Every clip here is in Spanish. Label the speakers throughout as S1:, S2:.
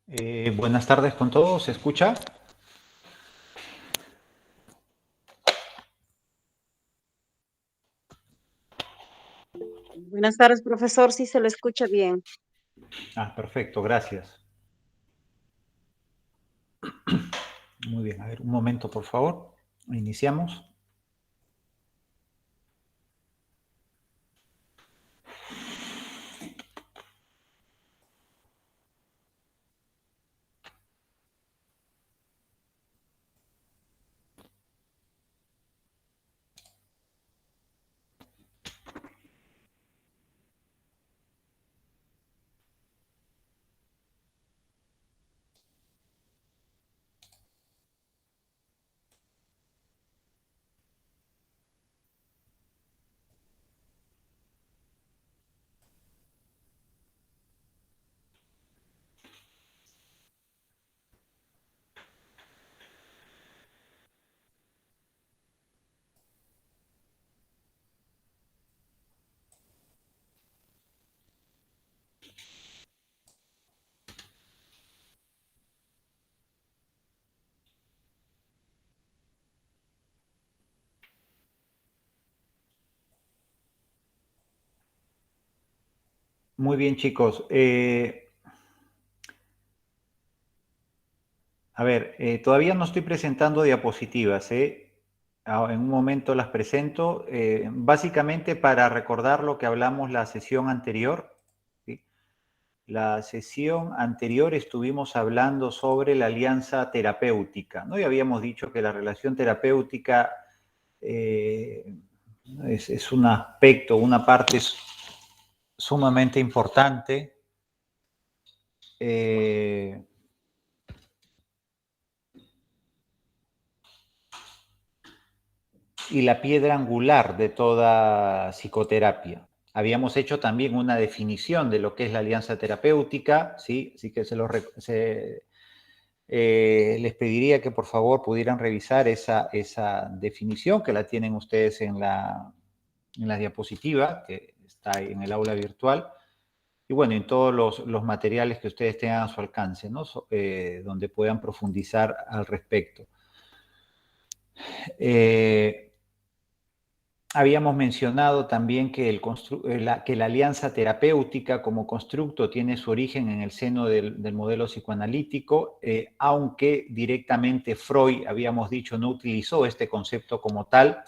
S1: Buenas tardes con todos, ¿se escucha?
S2: Buenas tardes, profesor. Sí se lo escucha bien.
S1: Perfecto, gracias. Muy bien, a ver, un momento, por favor. Iniciamos. Muy bien, chicos. Todavía no estoy presentando diapositivas, ¿eh? En un momento las presento, básicamente para recordar lo que hablamos la sesión anterior, ¿sí? La sesión anterior estuvimos hablando sobre la alianza terapéutica, ¿no? Y habíamos dicho que la relación terapéutica eh, es un aspecto, una parte sumamente importante. Y la piedra angular de toda psicoterapia. Habíamos hecho también una definición de lo que es la alianza terapéutica, ¿sí? Así que les pediría que por favor pudieran revisar esa definición, que la tienen ustedes en la diapositiva, que está en el aula virtual, y bueno, en todos los materiales que ustedes tengan a su alcance, ¿no? Donde puedan profundizar al respecto. Habíamos mencionado también que, que la alianza terapéutica como constructo tiene su origen en el seno del modelo psicoanalítico, aunque directamente Freud, habíamos dicho, no utilizó este concepto como tal.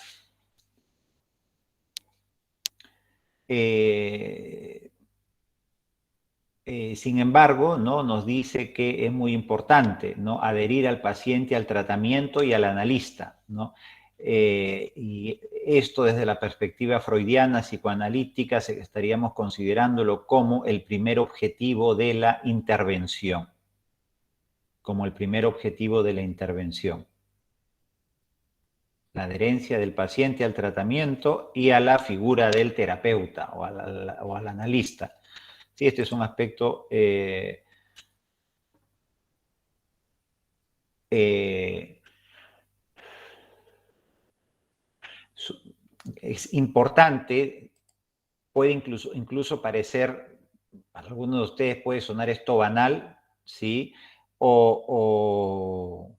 S1: Sin embargo, ¿no? Nos dice que es muy importante, ¿no? Adherir al paciente al tratamiento y al analista, ¿no? Y esto desde la perspectiva freudiana, psicoanalítica, estaríamos considerándolo como el primer objetivo de la intervención, como el primer objetivo de la intervención. La adherencia del paciente al tratamiento y a la figura del terapeuta o al analista. Sí, este es un aspecto es importante, puede incluso parecer, para algunos de ustedes puede sonar esto banal, ¿sí? O, o,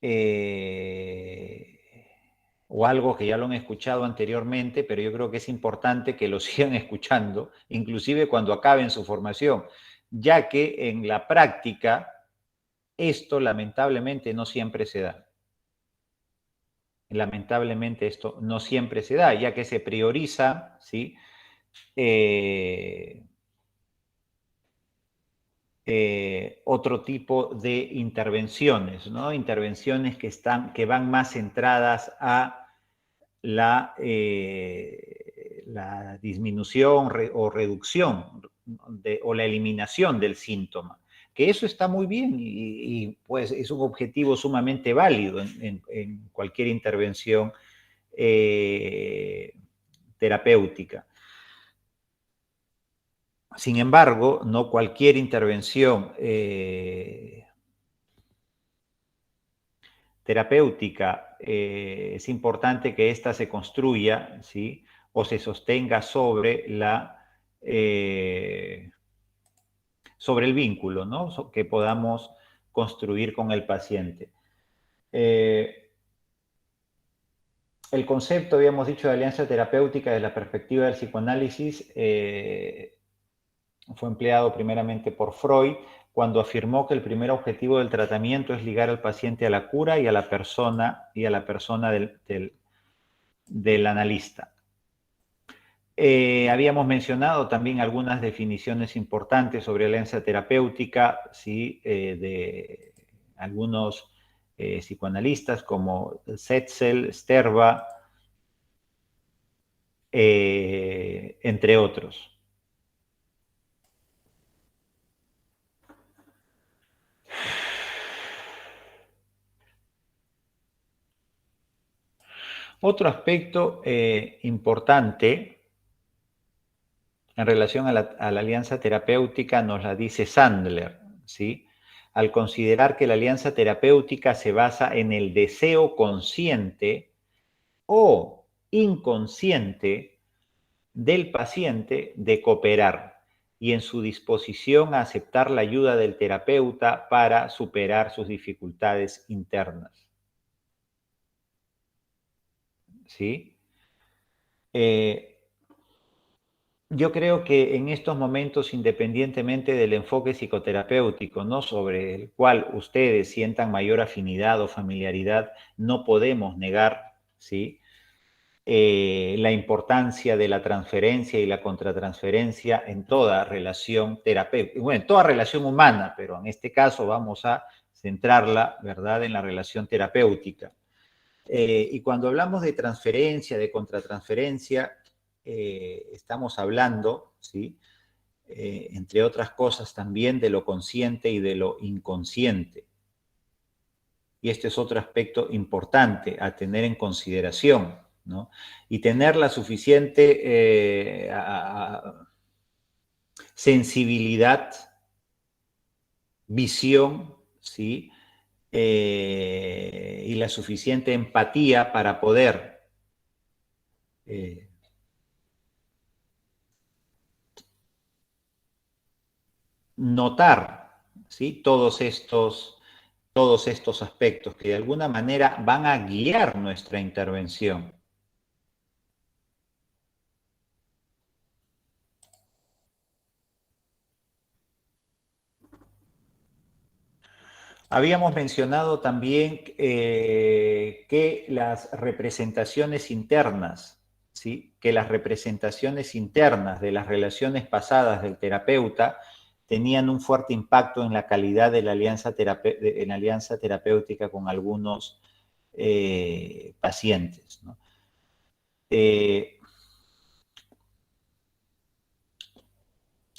S1: eh, o algo que ya lo han escuchado anteriormente, pero yo creo que es importante que lo sigan escuchando, inclusive cuando acaben su formación, ya que en la práctica esto lamentablemente no siempre se da. Lamentablemente esto no siempre se da, ya que se prioriza, ¿sí? Otro tipo de intervenciones, ¿no? Intervenciones que van más centradas a la disminución o reducción o la eliminación del síntoma. Que eso está muy bien y pues es un objetivo sumamente válido en cualquier intervención terapéutica. Sin embargo, no cualquier intervención terapéutica es importante que ésta se construya, ¿sí? O se sostenga sobre sobre el vínculo, ¿no? Que podamos construir con el paciente. El concepto, habíamos dicho, de alianza terapéutica desde la perspectiva del psicoanálisis fue empleado primeramente por Freud cuando afirmó que el primer objetivo del tratamiento es ligar al paciente a la cura y a la persona del analista. Habíamos mencionado también algunas definiciones importantes sobre alianza terapéutica, ¿sí? De algunos psicoanalistas como Setzel, Sterba, entre otros. Otro aspecto importante en relación a la alianza terapéutica nos la dice Sandler, ¿sí? Al considerar que la alianza terapéutica se basa en el deseo consciente o inconsciente del paciente de cooperar y en su disposición a aceptar la ayuda del terapeuta para superar sus dificultades internas. ¿Sí? Yo creo que en estos momentos, independientemente del enfoque psicoterapéutico, ¿no? Sobre el cual ustedes sientan mayor afinidad o familiaridad, no podemos negar, ¿sí? La importancia de la transferencia y la contratransferencia en toda relación terapéutica, bueno, en toda relación humana, pero en este caso vamos a centrarla, ¿verdad?, en la relación terapéutica. Y cuando hablamos de transferencia, de contratransferencia, estamos hablando, ¿sí? Entre otras cosas, también de lo consciente y de lo inconsciente. Y este es otro aspecto importante a tener en consideración, ¿no? Y tener la suficiente sensibilidad, visión, ¿sí? Y la suficiente empatía para poder notar, ¿sí? Todos estos aspectos que de alguna manera van a guiar nuestra intervención. Habíamos mencionado también que las representaciones internas, ¿sí? Que las representaciones internas de las relaciones pasadas del terapeuta tenían un fuerte impacto en la calidad de la alianza, terapéutica con algunos pacientes, ¿no?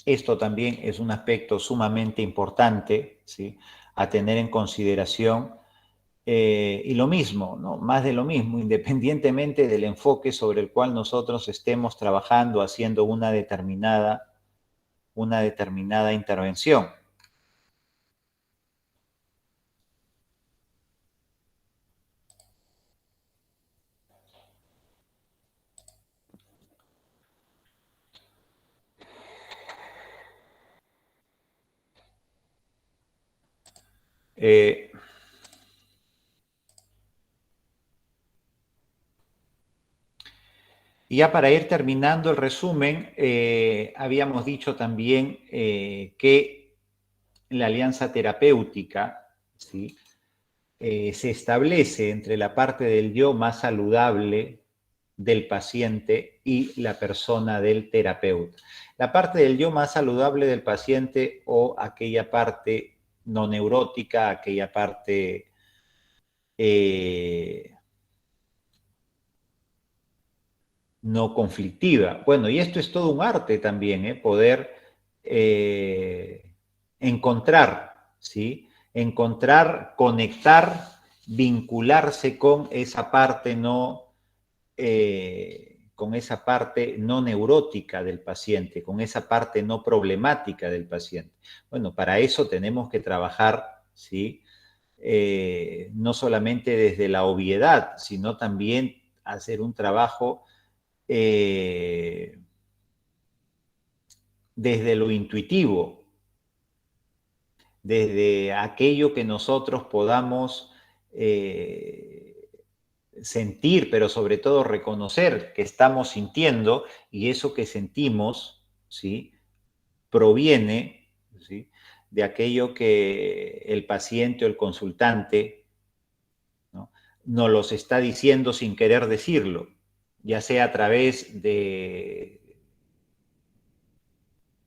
S1: Esto también es un aspecto sumamente importante, ¿sí?, a tener en consideración. Y lo mismo, ¿no? Más de lo mismo, independientemente del enfoque sobre el cual nosotros estemos trabajando, haciendo una determinada intervención. Y ya para ir terminando el resumen, habíamos dicho también que la alianza terapéutica, ¿sí?, se establece entre la parte del yo más saludable del paciente y la persona del terapeuta. La parte del yo más saludable del paciente o aquella parte no neurótica, aquella parte no conflictiva. Bueno, y esto es todo un arte también, poder encontrar, ¿sí? Encontrar, conectar, vincularse con esa parte no neurótica del paciente, con esa parte no problemática del paciente. Bueno, para eso tenemos que trabajar, ¿sí? No solamente desde la obviedad, sino también hacer un trabajo desde lo intuitivo, desde aquello que nosotros podamos sentir, pero sobre todo reconocer que estamos sintiendo, y eso que sentimos, ¿sí?, proviene, ¿sí?, de aquello que el paciente o el consultante, ¿no?, nos los está diciendo sin querer decirlo, ya sea a través de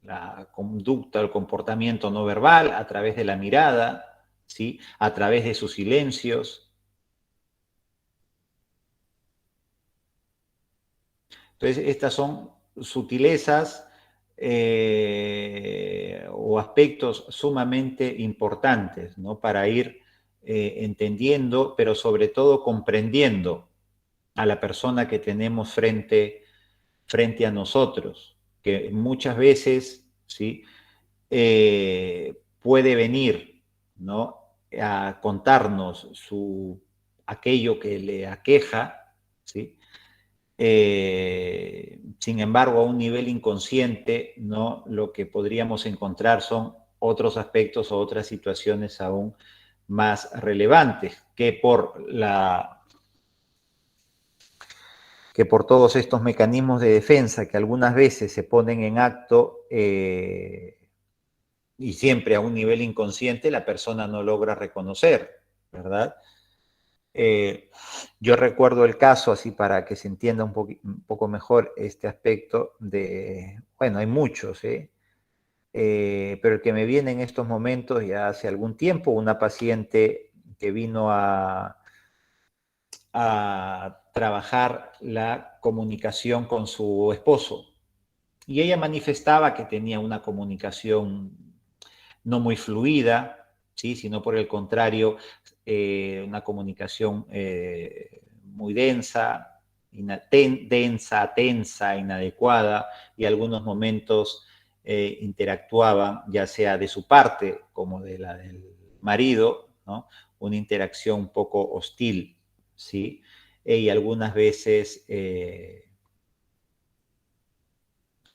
S1: la conducta, el comportamiento no verbal, a través de la mirada, ¿sí?, a través de sus silencios. Entonces, estas son sutilezas o aspectos sumamente importantes, ¿no?, para ir entendiendo, pero sobre todo comprendiendo a la persona que tenemos frente a nosotros, que muchas veces, ¿sí?, puede venir, ¿no?, a contarnos aquello que le aqueja, ¿sí? Sin embargo, a un nivel inconsciente, ¿no?, lo que podríamos encontrar son otros aspectos o otras situaciones aún más relevantes que por todos estos mecanismos de defensa que algunas veces se ponen en acto y siempre a un nivel inconsciente la persona no logra reconocer, ¿verdad? Yo recuerdo el caso, así para que se entienda un poco mejor este aspecto bueno, hay muchos, pero el que me viene en estos momentos ya hace algún tiempo, una paciente que vino a trabajar la comunicación con su esposo. Y ella manifestaba que tenía una comunicación no muy fluida, ¿sí?, sino por el contrario, una comunicación muy densa, tensa, inadecuada, y algunos momentos interactuaban, ya sea de su parte como de la del marido, ¿no?, una interacción un poco hostil, ¿sí?, y algunas veces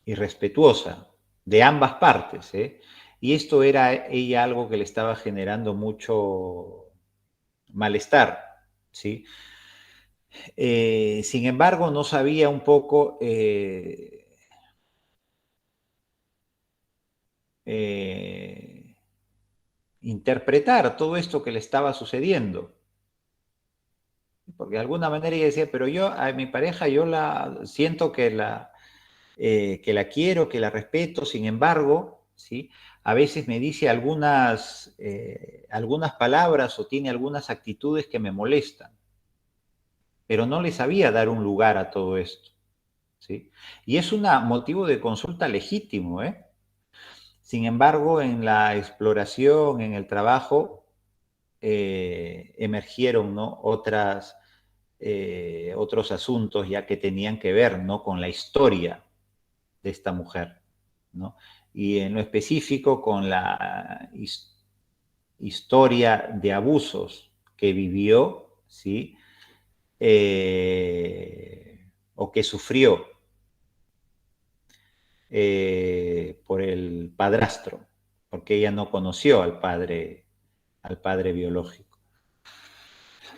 S1: irrespetuosa de ambas partes, ¿eh? Y esto era ella algo que le estaba generando mucho malestar, ¿sí? Sin embargo, no sabía un poco interpretar todo esto que le estaba sucediendo. Porque de alguna manera ella decía, pero yo a mi pareja yo la siento que la quiero, que la respeto, sin embargo, ¿sí?, a veces me dice algunas palabras o tiene algunas actitudes que me molestan, pero no le sabía dar un lugar a todo esto, ¿sí? Y es un motivo de consulta legítimo, ¿eh? Sin embargo, en la exploración, en el trabajo, emergieron, ¿no?, otros asuntos ya que tenían que ver, ¿no?, con la historia de esta mujer, ¿no? Y en lo específico con la historia de abusos que vivió, ¿sí?, o que sufrió por el padrastro, porque ella no conoció al padre biológico.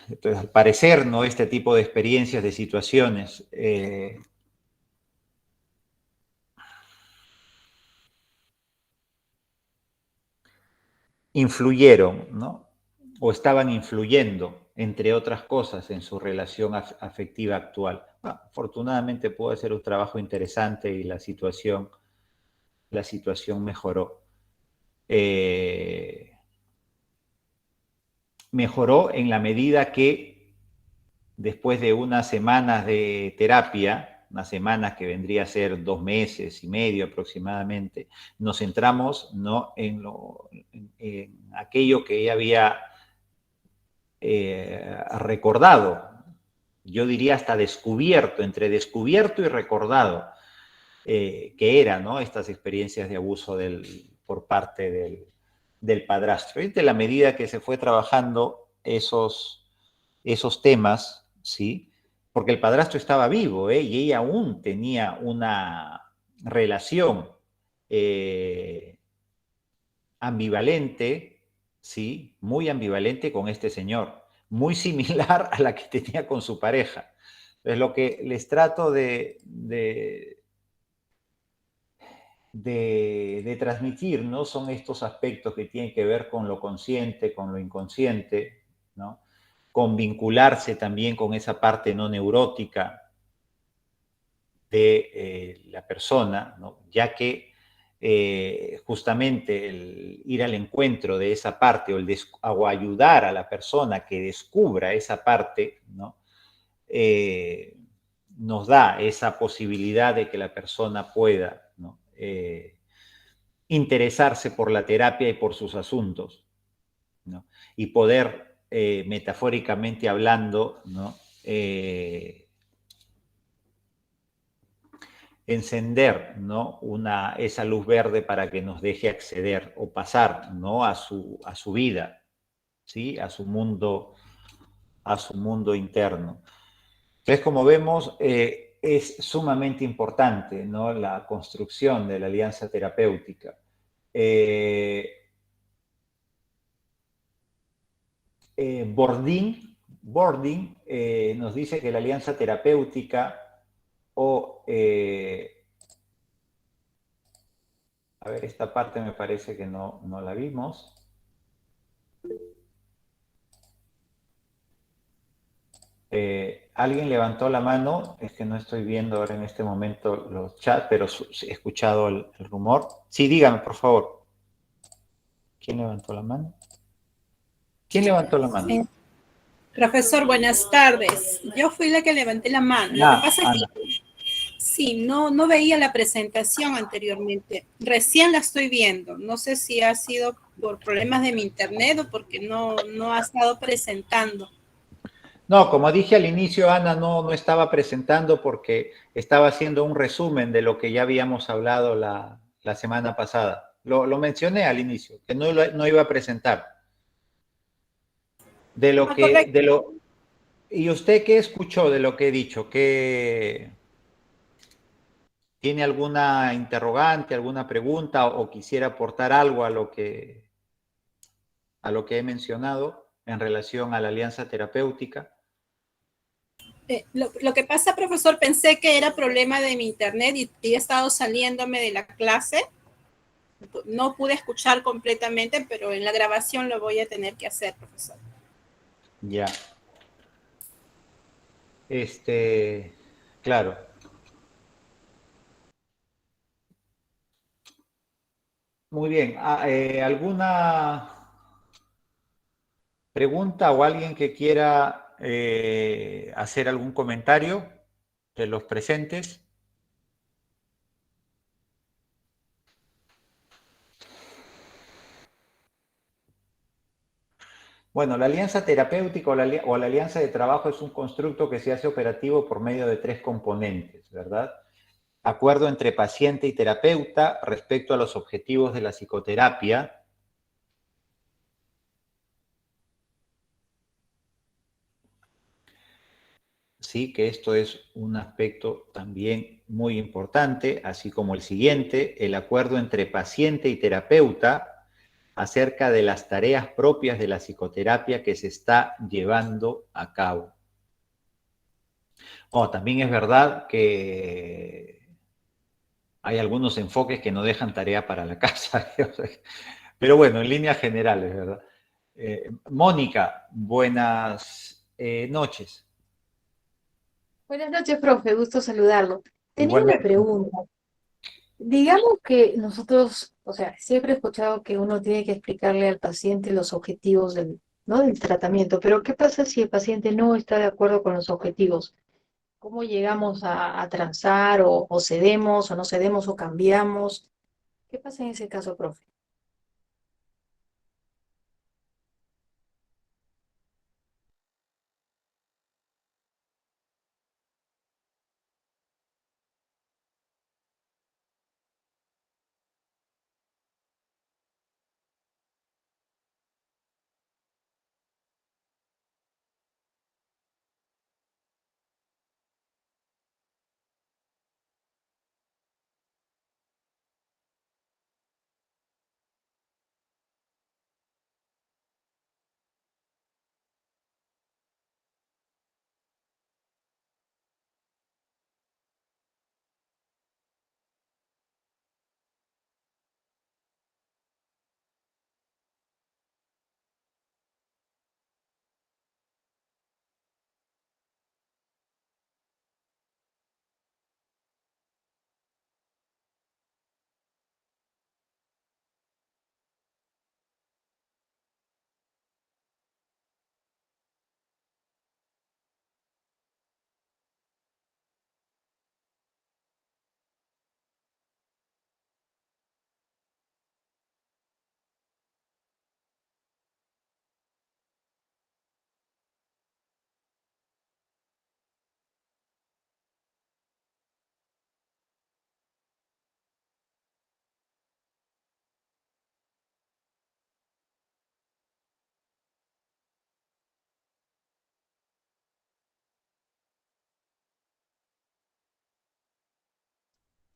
S1: Entonces, al parecer, ¿no?, este tipo de experiencias, de situaciones, influyeron, ¿no?, o estaban influyendo, entre otras cosas, en su relación afectiva actual. Bueno, afortunadamente pudo hacer un trabajo interesante y la situación mejoró. Mejoró en la medida que después de unas semanas de terapia, unas semanas que vendría a ser 2 meses y medio aproximadamente, nos centramos, ¿no?, en aquello que ella había recordado, yo diría hasta descubierto, entre descubierto y recordado, que eran, ¿no?, estas experiencias de abuso por parte del padrastro. Y de la medida que se fue trabajando esos temas, ¿sí? Porque el padrastro estaba vivo, y ella aún tenía una relación ambivalente, ¿sí? Muy ambivalente con este señor, muy similar a la que tenía con su pareja. Entonces, lo que les trato de transmitir, ¿no? Son estos aspectos que tienen que ver con lo consciente, con lo inconsciente, ¿no? Con vincularse también con esa parte no neurótica de la persona, ¿no? Ya que justamente el ir al encuentro de esa parte o ayudar a la persona que descubra esa parte, ¿no? Nos da esa posibilidad de que la persona pueda, ¿no? Interesarse por la terapia y por sus asuntos, ¿no? Y poder, metafóricamente hablando, ¿no? Encender, ¿no? Esa luz verde para que nos deje acceder o pasar, ¿no? A su vida, ¿sí? A su mundo interno. Entonces, como vemos, es sumamente importante, ¿no? La construcción de la alianza terapéutica. Boarding nos dice que la alianza terapéutica o, a ver, esta parte me parece que no la vimos. Alguien levantó la mano, es que no estoy viendo ahora en este momento los chats, pero he escuchado el rumor. Sí, dígame, por favor. ¿Quién levantó la mano? ¿Quién levantó la mano?
S3: Profesor, buenas tardes. Yo fui la que levanté la mano. Lo que pasa es
S1: Ana.
S3: que sí, no veía la presentación anteriormente. Recién la estoy viendo. No sé si ha sido por problemas de mi internet o porque no ha estado presentando.
S1: No, como dije al inicio, Ana no estaba presentando porque estaba haciendo un resumen de lo que ya habíamos hablado la semana pasada. Lo mencioné al inicio, que no iba a presentar. De lo
S3: Ah,
S1: que,
S3: correcto.
S1: de lo, ¿Y usted qué escuchó de lo que he dicho? ¿Qué, tiene alguna interrogante, alguna pregunta o quisiera aportar algo a lo que he mencionado en relación a la alianza terapéutica?
S3: Lo que pasa, profesor, pensé que era problema de mi internet y he estado saliéndome de la clase. No pude escuchar completamente, pero en la grabación lo voy a tener que hacer, profesor.
S1: Ya. Claro. Muy bien. ¿Alguna pregunta o alguien que quiera hacer algún comentario de los presentes? Bueno, la alianza terapéutica o la alianza de trabajo es un constructo que se hace operativo por medio de tres componentes, ¿verdad? Acuerdo entre paciente y terapeuta respecto a los objetivos de la psicoterapia. Sí, que esto es un aspecto también muy importante, así como el siguiente, el acuerdo entre paciente y terapeuta acerca de las tareas propias de la psicoterapia que se está llevando a cabo. También es verdad que hay algunos enfoques que no dejan tarea para la casa, pero bueno, en líneas generales, ¿verdad? Mónica, buenas noches.
S4: Buenas noches, profe, gusto saludarlo. Tenía una
S1: Igualmente.
S4: pregunta. Digamos que nosotros, o sea, siempre he escuchado que uno tiene que explicarle al paciente los objetivos ¿no? del tratamiento, pero ¿qué pasa si el paciente no está de acuerdo con los objetivos? ¿Cómo llegamos a transar o cedemos o no cedemos o cambiamos? ¿Qué pasa en ese caso, profe?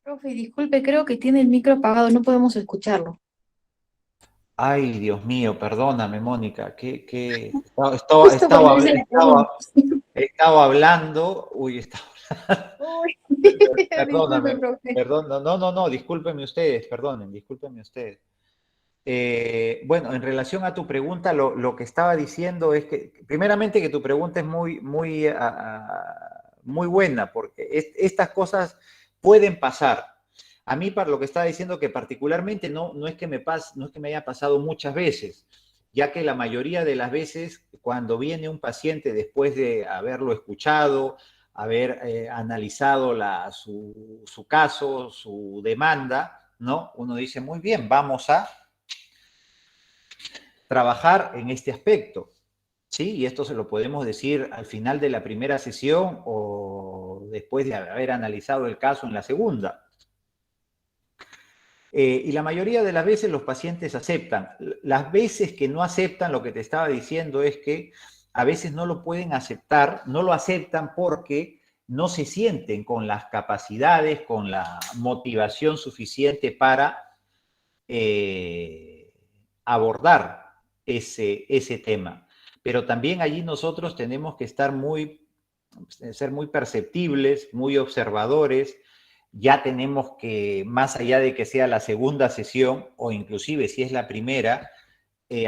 S4: Profe, disculpe, creo que tiene el micro apagado, no podemos escucharlo.
S1: Ay, Dios mío, perdóname, Mónica, que
S4: Justo cuando dice la pregunta.
S1: estaba hablando,
S4: Uy, disculpe,
S1: perdóname,
S4: profe.
S1: perdón, no, discúlpenme ustedes, discúlpenme ustedes. Bueno, en relación a tu pregunta, lo que estaba diciendo es que, primeramente, que tu pregunta es muy buena, porque estas cosas pueden pasar. A mí, para lo que estaba diciendo, que particularmente no es que no es que me haya pasado muchas veces, ya que la mayoría de las veces, cuando viene un paciente después de haberlo escuchado, haber analizado su caso, su demanda, ¿no? Uno dice, muy bien, vamos a trabajar en este aspecto, ¿sí? Y esto se lo podemos decir al final de la primera sesión o después de haber analizado el caso en la segunda. Y la mayoría de las veces los pacientes aceptan. Las veces que no aceptan, lo que te estaba diciendo es que a veces no lo pueden aceptar, no lo aceptan porque no se sienten con las capacidades, con la motivación suficiente para abordar ese tema. Pero también allí nosotros tenemos que estar ser muy perceptibles, muy observadores. Ya tenemos que, más allá de que sea la segunda sesión, o inclusive si es la primera,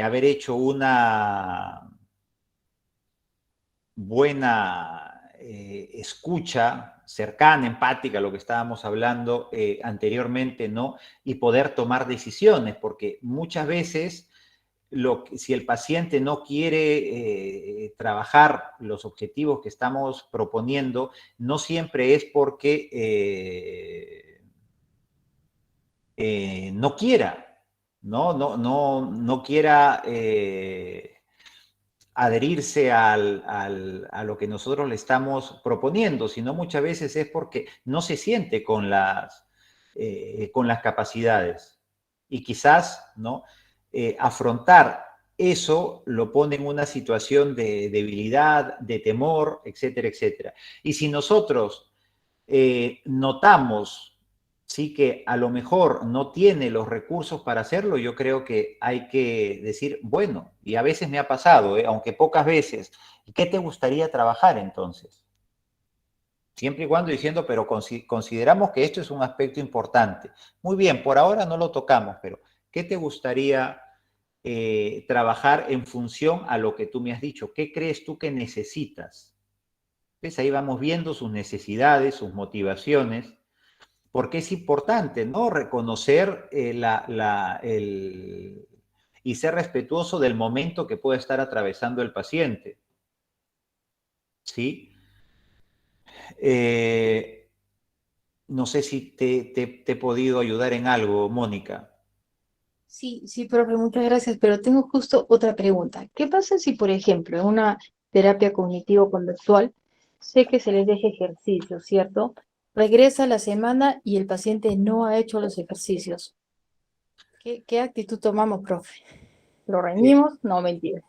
S1: haber hecho una buena escucha cercana, empática, lo que estábamos hablando anteriormente, ¿no? Y poder tomar decisiones, porque muchas veces si el paciente no quiere trabajar los objetivos que estamos proponiendo, no siempre es porque no quiera, no quiera adherirse a lo que nosotros le estamos proponiendo, sino muchas veces es porque no se siente con las capacidades. Y quizás, ¿no? Afrontar eso lo pone en una situación de debilidad, de temor, etcétera, etcétera. Y si nosotros notamos, sí, que a lo mejor no tiene los recursos para hacerlo, yo creo que hay que decir, bueno, y a veces me ha pasado, aunque pocas veces, ¿qué te gustaría trabajar entonces? Siempre y cuando diciendo, pero consideramos que esto es un aspecto importante. Muy bien, por ahora no lo tocamos, pero ¿qué te gustaría trabajar en función a lo que tú me has dicho? ¿Qué crees tú que necesitas? Entonces ahí vamos viendo sus necesidades, sus motivaciones, porque es importante, ¿no? Reconocer y ser respetuoso del momento que puede estar atravesando el paciente, ¿sí? No sé si te he podido ayudar en algo, Mónica.
S4: Sí, sí, profe, muchas gracias, pero tengo justo otra pregunta. ¿Qué pasa si, por ejemplo, en una terapia cognitivo-conductual, sé que se les deja ejercicios, ¿cierto? Regresa la semana y el paciente no ha hecho los ejercicios. ¿Qué actitud tomamos, profe? ¿Lo
S1: Eh,
S4: reñimos? No, mentira.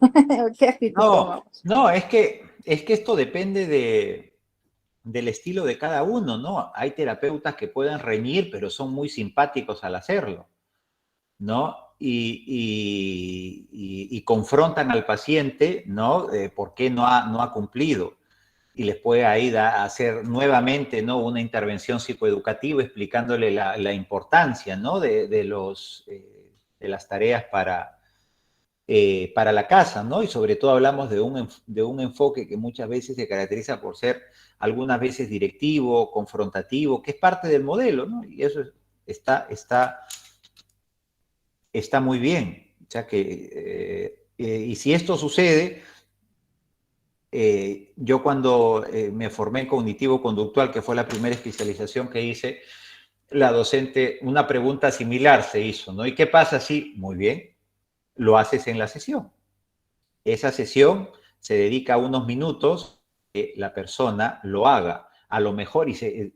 S4: ¿Qué actitud
S1: no,
S4: tomamos?
S1: no, es que esto depende del estilo de cada uno, ¿no? Hay terapeutas que pueden reñir, pero son muy simpáticos al hacerlo, ¿no? Y confrontan al paciente, ¿no? ¿Por qué no ha cumplido? Y les puede ahí hacer nuevamente, ¿no? Una intervención psicoeducativa explicándole la importancia, ¿no? De las tareas para la casa, ¿no? Y sobre todo hablamos de un enfoque que muchas veces se caracteriza por ser algunas veces directivo, confrontativo, que es parte del modelo, ¿no? Y eso está muy bien. O sea que, y si esto sucede, yo cuando me formé en cognitivo-conductual, que fue la primera especialización que hice, la docente, una pregunta similar se hizo, ¿no? ¿Y qué pasa si, muy bien, lo haces en la sesión? Esa sesión se dedica a unos minutos que la persona lo haga. A lo mejor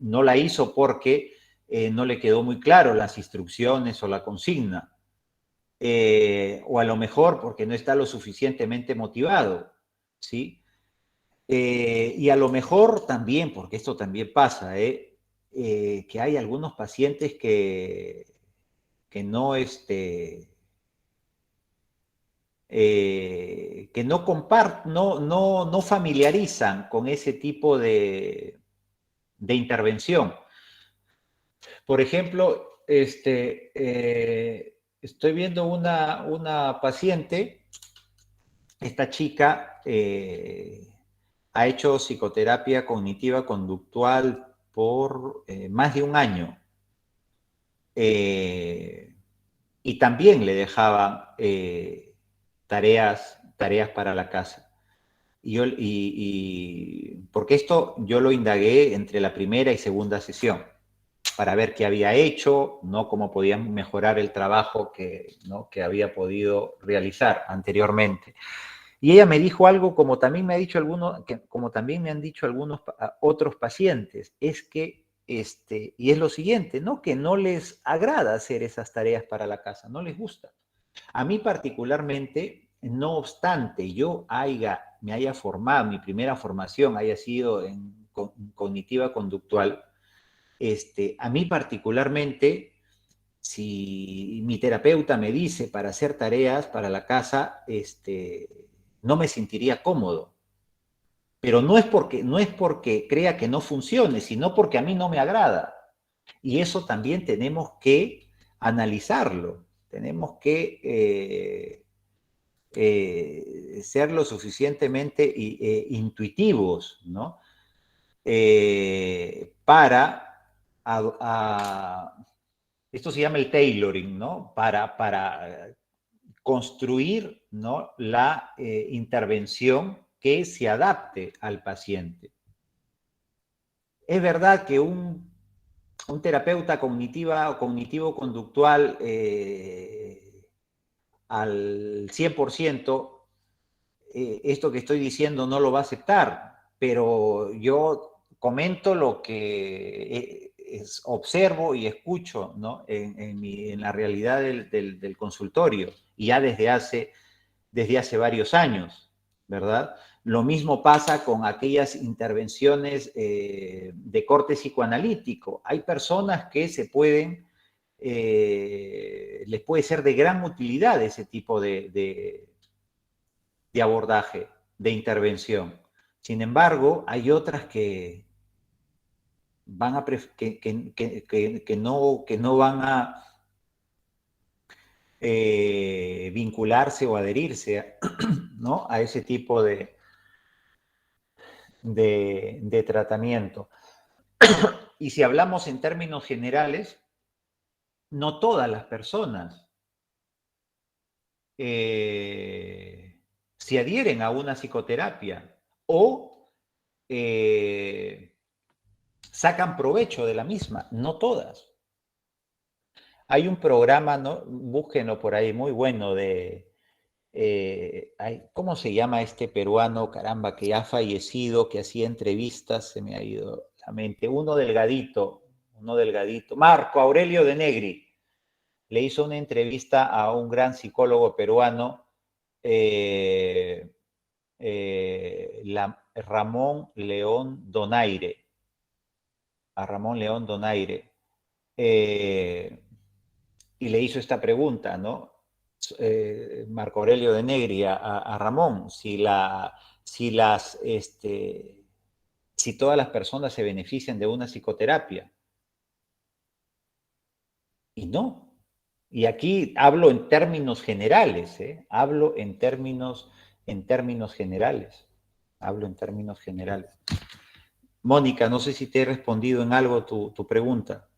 S1: no la hizo porque no le quedó muy claro las instrucciones o la consigna. O a lo mejor porque no está lo suficientemente motivado, ¿sí? Y a lo mejor también, porque esto también pasa, que hay algunos pacientes que no, que no comparten, no familiarizan con ese tipo de intervención. Por ejemplo, estoy viendo una paciente, esta chica ha hecho psicoterapia cognitiva conductual por más de un año. Y también le dejaban tareas para la casa. Porque esto yo lo indagué entre la primera y segunda sesión, para ver qué había hecho, ¿no? Cómo podían mejorar el trabajo ¿no? que había podido realizar anteriormente. Y ella me dijo algo, como también me han dicho algunos otros pacientes, es que, y es lo siguiente, ¿no? Que no les agrada hacer esas tareas para la casa, no les gusta. A mí particularmente, no obstante me haya formado, mi primera formación haya sido en cognitiva conductual, a mí particularmente, si mi terapeuta me dice para hacer tareas para la casa, no me sentiría cómodo. Pero no es porque crea que no funcione, sino porque a mí no me agrada. Y eso también tenemos que analizarlo. Tenemos que ser lo suficientemente intuitivos, ¿no? Esto se llama el tailoring, ¿no? Para construir, ¿no? la intervención que se adapte al paciente. Es verdad que un terapeuta cognitiva o cognitivo-conductual al 100%, esto que estoy diciendo no lo va a aceptar, pero yo comento lo que observo y escucho, ¿no? en la realidad del consultorio, y ya desde hace varios años, ¿verdad? Lo mismo pasa con aquellas intervenciones de corte psicoanalítico. Hay personas que les puede ser de gran utilidad ese tipo de abordaje, de intervención. Sin embargo, hay otras que no van a vincularse o adherirse, ¿no? a ese tipo de tratamiento. Y si hablamos en términos generales, no todas las personas se adhieren a una psicoterapia o sacan provecho de la misma, no todas. Hay un programa, ¿no? Búsquenlo por ahí, muy bueno, ¿cómo se llama este peruano, caramba, que ha fallecido, que hacía entrevistas? Se me ha ido la mente. Uno delgadito, Marco Aurelio de Negri, le hizo una entrevista a un gran psicólogo peruano, Ramón León Donaire. A Ramón León Donaire. Y le hizo esta pregunta, ¿no? Marco Aurelio de Negri a Ramón, si todas las personas se benefician de una psicoterapia. Y no. Y aquí hablo en términos generales, ¿eh? Hablo en términos generales. Mónica, no sé si te he respondido en algo tu pregunta.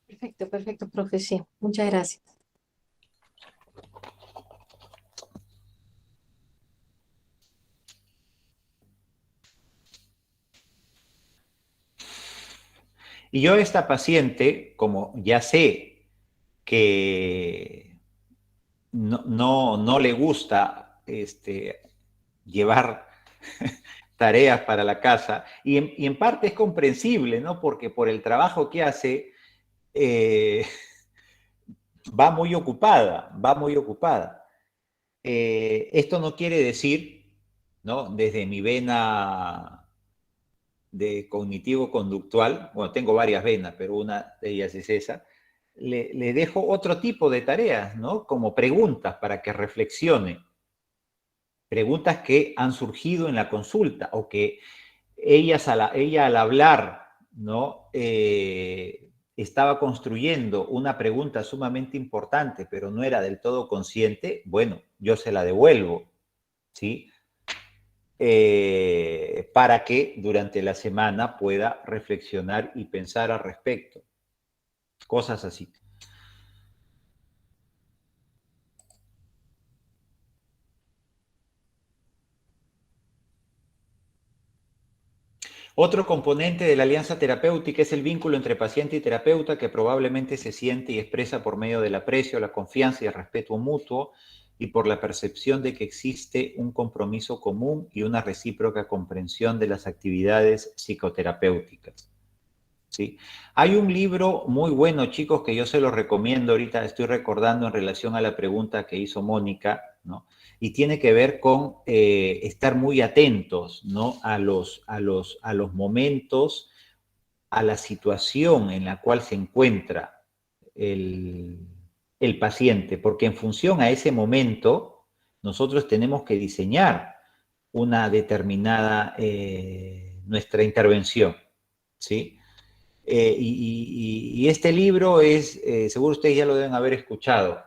S4: Perfecto, profe, sí. Muchas gracias.
S1: Y yo a esta paciente, como ya sé que no le gusta llevar tareas para la casa, y en parte es comprensible, ¿no? Porque por el trabajo que hace, va muy ocupada. Esto no quiere decir, ¿no? Desde mi vena de cognitivo-conductual, bueno, tengo varias venas, pero una de ellas es esa, le dejo otro tipo de tareas, ¿no? Como preguntas para que reflexione. Preguntas que han surgido en la consulta o que ella al hablar, ¿no? Estaba construyendo una pregunta sumamente importante, pero no era del todo consciente, bueno, yo se la devuelvo, ¿sí? Para que durante la semana pueda reflexionar y pensar al respecto. Cosas así. Otro componente de la alianza terapéutica es el vínculo entre paciente y terapeuta que probablemente se siente y expresa por medio del aprecio, la confianza y el respeto mutuo y por la percepción de que existe un compromiso común y una recíproca comprensión de las actividades psicoterapéuticas. ¿Sí? Hay un libro muy bueno, chicos, que yo se los recomiendo ahorita, estoy recordando en relación a la pregunta que hizo Mónica, ¿no? Y tiene que ver con estar muy atentos, ¿no? A los momentos, a la situación en la cual se encuentra el, el paciente, porque en función a ese momento, nosotros tenemos que diseñar una determinada, nuestra intervención, ¿sí? Y este libro es, seguro ustedes ya lo deben haber escuchado,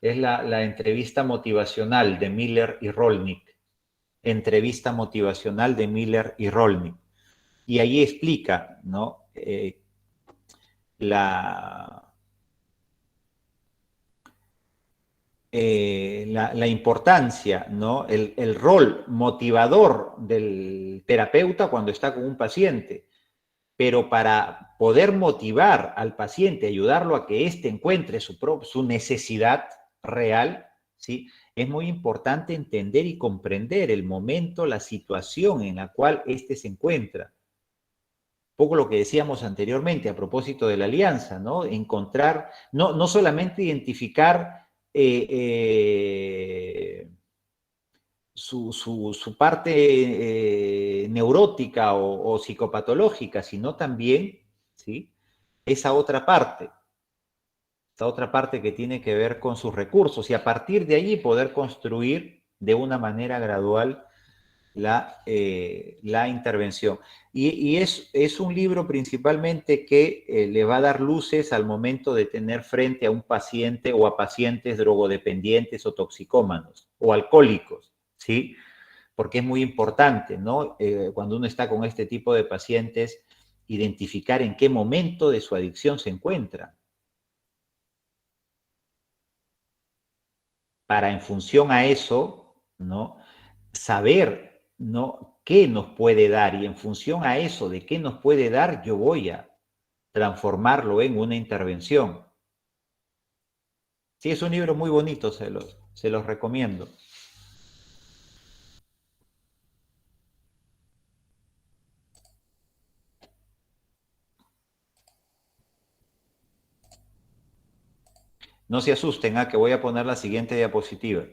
S1: es la entrevista motivacional de Miller y Rolnick. Entrevista motivacional de Miller y Rolnick. Y ahí explica, ¿no? La, la importancia, ¿no? El rol motivador del terapeuta cuando está con un paciente. Pero para poder motivar al paciente, ayudarlo a que éste encuentre su necesidad real, ¿sí? Es muy importante entender y comprender el momento, la situación en la cual éste se encuentra. Un poco lo que decíamos anteriormente a propósito de la alianza, ¿no? Encontrar, no solamente identificar su parte neurótica o psicopatológica, sino también, ¿sí? Esa otra parte que tiene que ver con sus recursos y a partir de allí poder construir de una manera gradual la intervención. Y es un libro principalmente que le va a dar luces al momento de tener frente a un paciente o a pacientes drogodependientes o toxicómanos o alcohólicos, ¿sí? Porque es muy importante, ¿no? Cuando uno está con este tipo de pacientes, identificar en qué momento de su adicción se encuentra. Para en función a eso, ¿no? Saber, ¿no? ¿Qué nos puede dar? Y en función a eso, de qué nos puede dar, yo voy a transformarlo en una intervención. Sí, es un libro muy bonito, se los recomiendo. No se asusten, que voy a poner la siguiente diapositiva.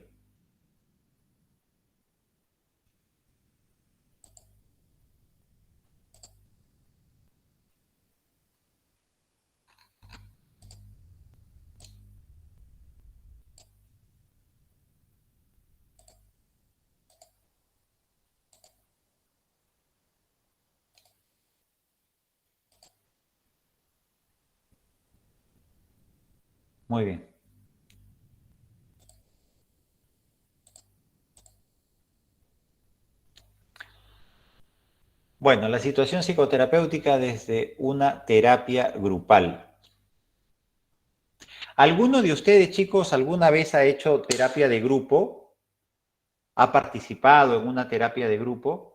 S1: Muy bien. Bueno, la situación psicoterapéutica desde una terapia grupal. ¿Alguno de ustedes, chicos, alguna vez ha hecho terapia de grupo? ¿Ha participado en una terapia de grupo?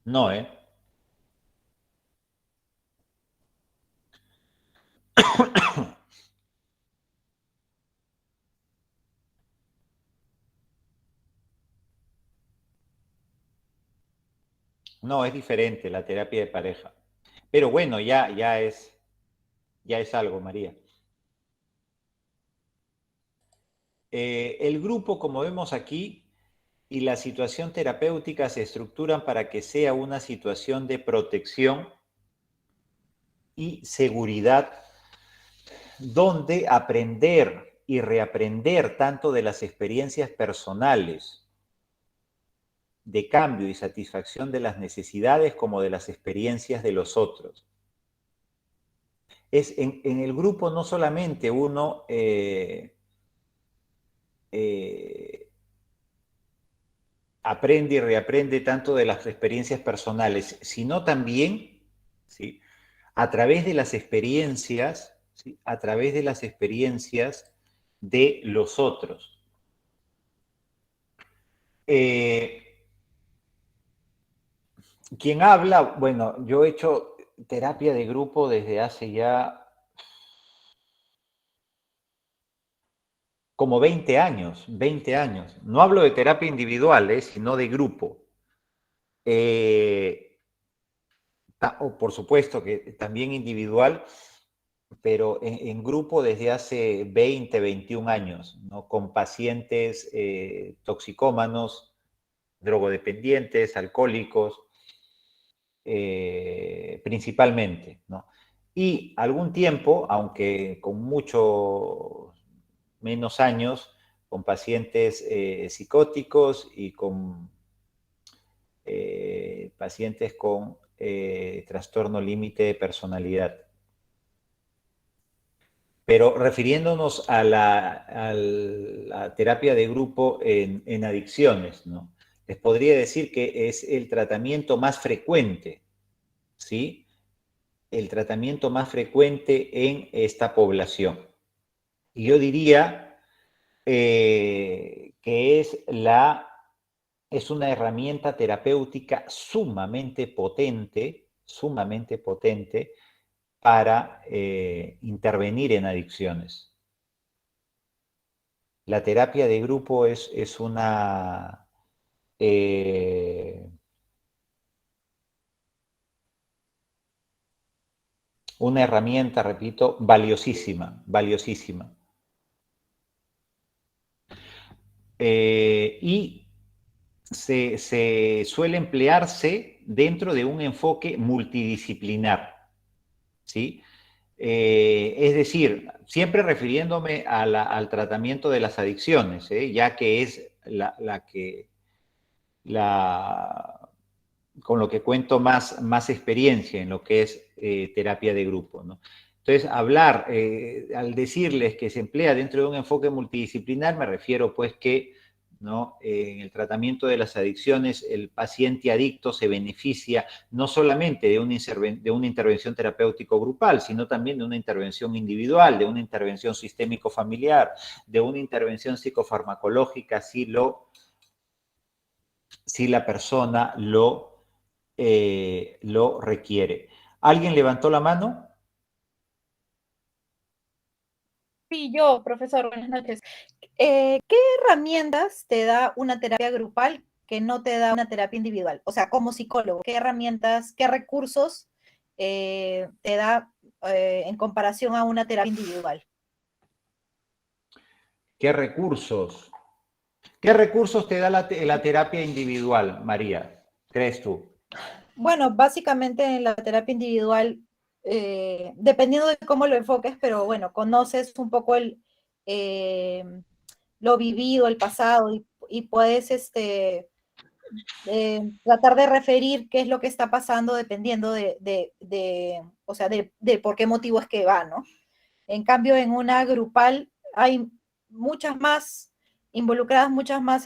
S1: No, ¿eh? No, es diferente la terapia de pareja. Pero bueno, ya es algo, María. El grupo, como vemos aquí, y la situación terapéutica se estructuran para que sea una situación de protección y seguridad, donde aprender y reaprender tanto de las experiencias personales de cambio y satisfacción de las necesidades como de las experiencias de los otros. En el grupo no solamente uno aprende y reaprende tanto de las experiencias personales, sino también, ¿sí?, a través de las experiencias, ¿sí?, a través de las experiencias de los otros. ¿Quién habla? Bueno, yo he hecho terapia de grupo desde hace ya como 20 años, 20 años. No hablo de terapia individual, sino de grupo. Por supuesto que también individual, pero en grupo desde hace 20, 21 años, ¿no? Con pacientes toxicómanos, drogodependientes, alcohólicos, principalmente, ¿no? Y algún tiempo, aunque con mucho menos años, con pacientes psicóticos y con pacientes con trastorno límite de personalidad. Pero refiriéndonos a la terapia de grupo en adicciones, ¿no?, les podría decir que es el tratamiento más frecuente, ¿sí? El tratamiento más frecuente en esta población. Y yo diría que es una herramienta terapéutica sumamente potente para intervenir en adicciones. La terapia de grupo es una herramienta, repito, valiosísima, valiosísima. Y se suele emplearse dentro de un enfoque multidisciplinar, ¿sí? Es decir, siempre refiriéndome al tratamiento de las adicciones, ya que es con lo que cuento más experiencia en lo que es terapia de grupo, ¿no? Entonces, al decirles que se emplea dentro de un enfoque multidisciplinar, me refiero pues que, ¿no?, en el tratamiento de las adicciones, el paciente adicto se beneficia no solamente de una intervención terapéutico grupal, sino también de una intervención individual, de una intervención sistémico-familiar, de una intervención psicofarmacológica, si la persona lo requiere. ¿Alguien levantó la mano?
S5: Sí, yo, profesor, buenas noches. ¿Qué herramientas te da una terapia grupal que no te da una terapia individual? O sea, como psicólogo, ¿qué herramientas, qué recursos te da en comparación a una terapia individual?
S1: ¿Qué recursos? ¿Qué recursos te da la terapia individual, María? ¿Crees tú?
S5: Bueno, básicamente en la terapia individual, dependiendo de cómo lo enfoques, pero bueno, conoces un poco lo vivido, el pasado, y puedes tratar de referir qué es lo que está pasando dependiendo o sea, de por qué motivo es que va, ¿no? En cambio, en una grupal hay muchas más involucradas, mucha más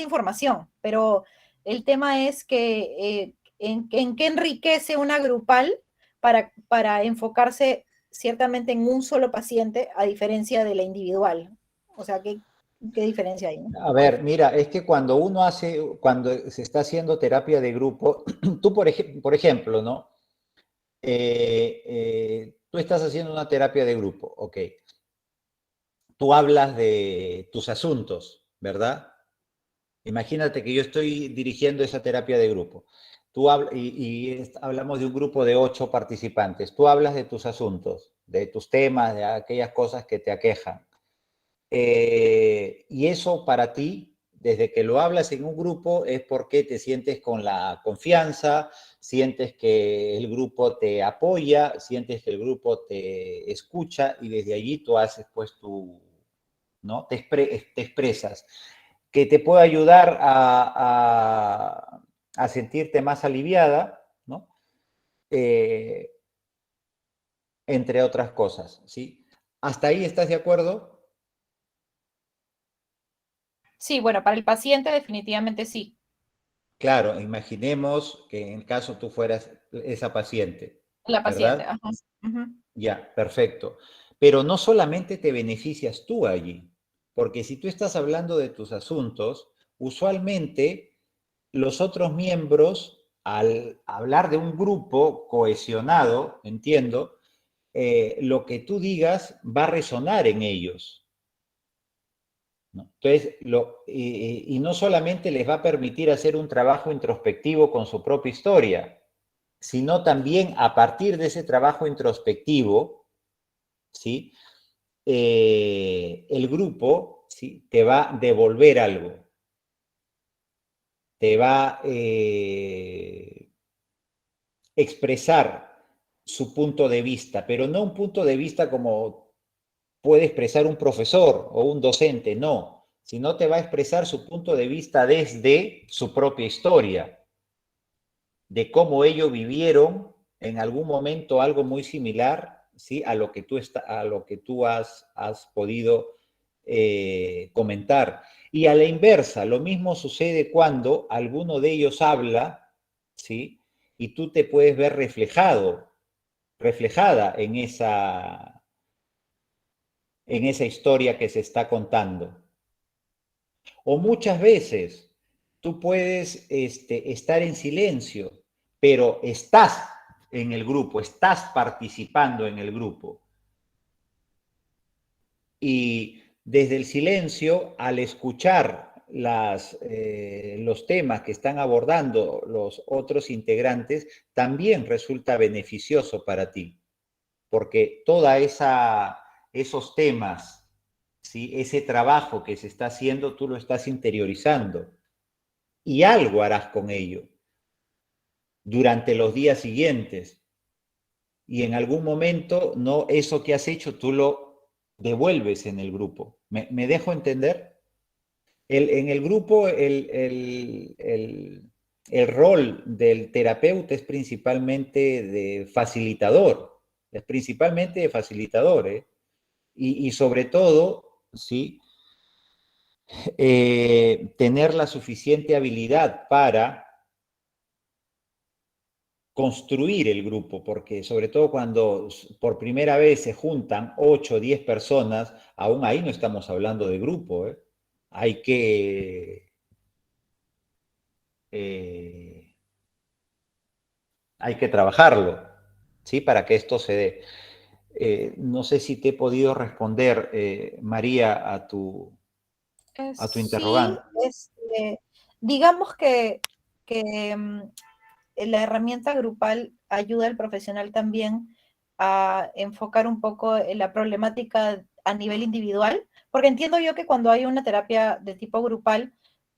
S5: información, pero el tema es que en qué enriquece una grupal para enfocarse ciertamente en un solo paciente, a diferencia de la individual. O sea, ¿qué diferencia hay, no?
S1: A ver, mira, es que cuando se está haciendo terapia de grupo, tú, por ejemplo, ¿no? Tú estás haciendo una terapia de grupo, ok. Tú hablas de tus asuntos, ¿verdad? Imagínate que yo estoy dirigiendo esa terapia de grupo. tú hablas, hablamos de un grupo de 8 participantes, tú hablas de tus asuntos, de tus temas, de aquellas cosas que te aquejan. Y eso para ti, desde que lo hablas en un grupo, es porque te sientes con la confianza, sientes que el grupo te apoya, sientes que el grupo te escucha y desde allí tú haces pues ¿no? Te expresas. Que te puede ayudar a sentirte más aliviada, ¿no? Entre otras cosas, ¿sí? ¿Hasta ahí estás de acuerdo?
S5: Sí, bueno, para el paciente definitivamente sí.
S1: Claro, imaginemos que en el caso tú fueras esa paciente,
S5: La paciente,
S1: ¿verdad?
S5: ajá. Ujú.
S1: Ya, perfecto. Pero no solamente te beneficias tú allí, porque si tú estás hablando de tus asuntos, usualmente los otros miembros, al hablar de un grupo cohesionado, entiendo, lo que tú digas va a resonar en ellos, ¿no? Entonces, y no solamente les va a permitir hacer un trabajo introspectivo con su propia historia, sino también a partir de ese trabajo introspectivo, ¿sí? El grupo, ¿sí? Te va a devolver algo, te va a expresar su punto de vista, pero no un punto de vista como puede expresar un profesor o un docente, no, sino te va a expresar su punto de vista desde su propia historia, de cómo ellos vivieron en algún momento algo muy similar, ¿sí? A lo que tú has podido comentar. Y a la inversa, lo mismo sucede cuando alguno de ellos habla, ¿sí? Y tú te puedes ver reflejada en esa historia que se está contando. O muchas veces tú puedes estar en silencio, pero estás en el grupo, estás participando en el grupo. Y desde el silencio, al escuchar los temas que están abordando los otros integrantes, también resulta beneficioso para ti, porque esos temas, ¿sí? Ese trabajo que se está haciendo, tú lo estás interiorizando y algo harás con ello durante los días siguientes. Y en algún momento, no, eso que has hecho, tú lo devuelves en el grupo. ¿Me dejo entender? En el grupo, el rol del terapeuta es principalmente de facilitador, es principalmente de facilitador, ¿eh? Y sobre todo, ¿sí? Tener la suficiente habilidad para construir el grupo, porque sobre todo cuando por primera vez se juntan 8 o 10 personas, aún ahí no estamos hablando de grupo, ¿eh? Hay que, eh, hay que trabajarlo, ¿sí? Para que esto se dé. No sé si te he podido responder, María, a tu
S5: Sí,
S1: interrogante.
S5: digamos que la herramienta grupal ayuda al profesional también a enfocar un poco la problemática a nivel individual, porque entiendo yo que cuando hay una terapia de tipo grupal,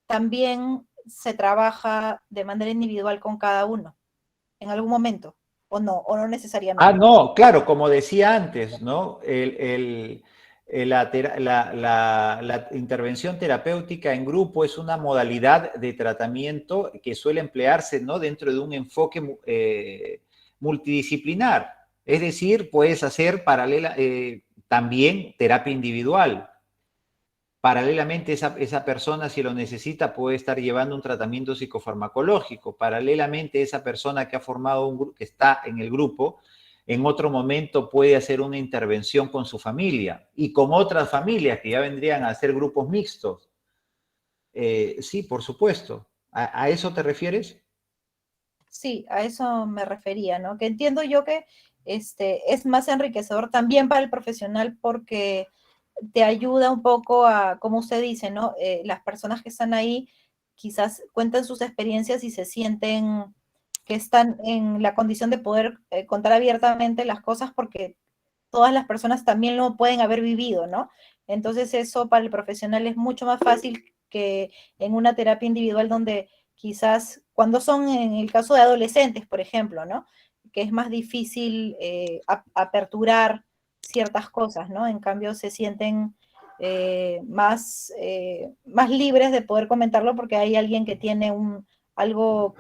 S5: también se trabaja de manera individual con cada uno, en algún momento, o no
S1: Ah,
S5: necesariamente.
S1: no, claro, como decía antes, ¿no? La intervención terapéutica en grupo es una modalidad de tratamiento que suele emplearse, ¿no? Dentro de un enfoque multidisciplinar. Es decir, puedes hacer también terapia individual. Paralelamente, esa persona, si lo necesita, puede estar llevando un tratamiento psicofarmacológico. Paralelamente, esa persona que ha formado que está en el grupo, en otro momento puede hacer una intervención con su familia y con otras familias que ya vendrían a ser grupos mixtos. Sí, por supuesto. ¿A eso te refieres?
S5: Sí, a eso me refería, ¿no? Que entiendo yo que es más enriquecedor también para el profesional porque te ayuda un poco a, como usted dice, ¿no? Las personas que están ahí quizás cuentan sus experiencias y se sienten que están en la condición de poder contar abiertamente las cosas porque todas las personas también lo pueden haber vivido, ¿no? Entonces eso para el profesional es mucho más fácil que en una terapia individual donde quizás, cuando son en el caso de adolescentes, por ejemplo, ¿no? Que es más difícil aperturar ciertas cosas, ¿no? En cambio se sienten más libres de poder comentarlo porque hay alguien que tiene algo,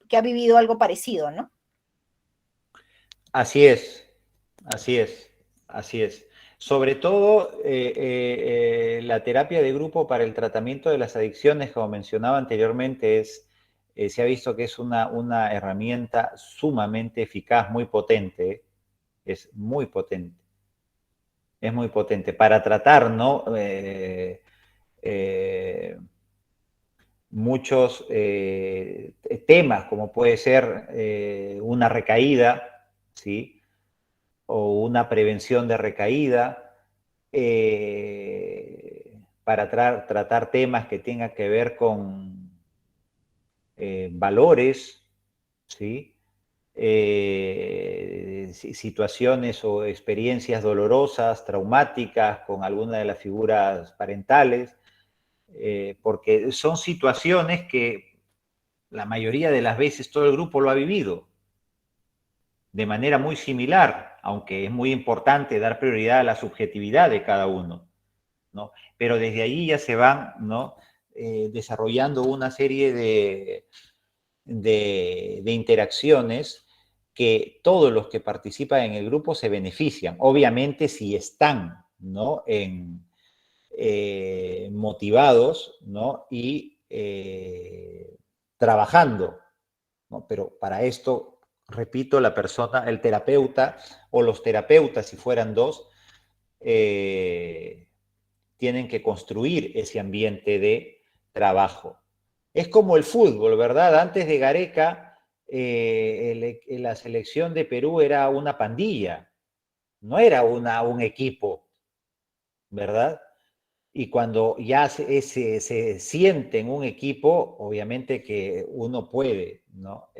S5: que ha vivido algo parecido, ¿no?
S1: Así es, así es, así es. Sobre todo la terapia de grupo para el tratamiento de las adicciones, como mencionaba anteriormente, se ha visto que es una herramienta sumamente eficaz, muy potente, es muy potente. Es muy potente para tratar, ¿no? Muchos temas, como puede ser una recaída, ¿sí? O una prevención de recaída, para tratar temas que tengan que ver con valores, ¿sí? Situaciones o experiencias dolorosas, traumáticas con alguna de las figuras parentales, porque son situaciones que la mayoría de las veces todo el grupo lo ha vivido de manera muy similar, aunque es muy importante dar prioridad a la subjetividad de cada uno, ¿no? Pero desde ahí ya se van, ¿no? Desarrollando una serie de interacciones que todos los que participan en el grupo se benefician. Obviamente si están, ¿no? Motivados, ¿no? Y trabajando, ¿no? Pero para esto, repito, la persona, el terapeuta o los terapeutas, si fueran dos, tienen que construir ese ambiente de trabajo. Es como el fútbol, ¿verdad? Antes de Gareca, la selección de Perú era una pandilla, no era un equipo, ¿verdad? Y cuando ya se siente en un equipo, obviamente que uno puede, ¿no?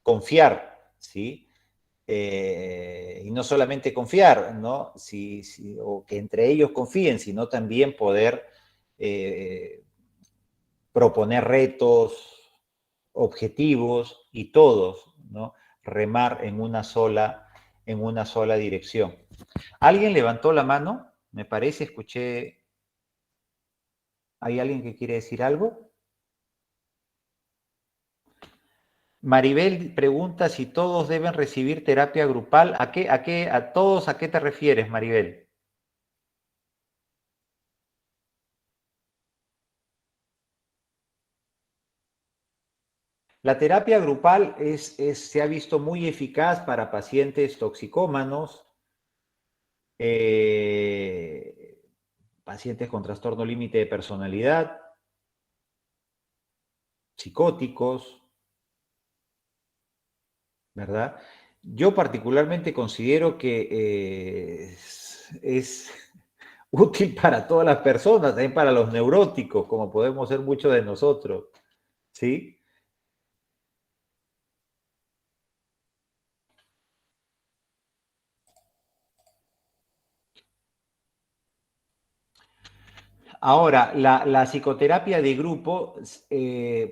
S1: Confiar, ¿sí? Y no solamente confiar, ¿no? O que entre ellos confíen, sino también poder proponer retos, objetivos y todos, ¿no? Remar en una sola dirección. ¿Alguien levantó la mano? Me parece, escuché. ¿Hay alguien que quiere decir algo? Maribel pregunta si todos deben recibir terapia grupal. ¿A todos a qué te refieres, Maribel? La terapia grupal se ha visto muy eficaz para pacientes toxicómanos, pacientes con trastorno límite de personalidad, psicóticos, ¿verdad? Yo particularmente considero que es útil para todas las personas, también para los neuróticos, como podemos ser muchos de nosotros, ¿sí? Ahora, la psicoterapia de grupo,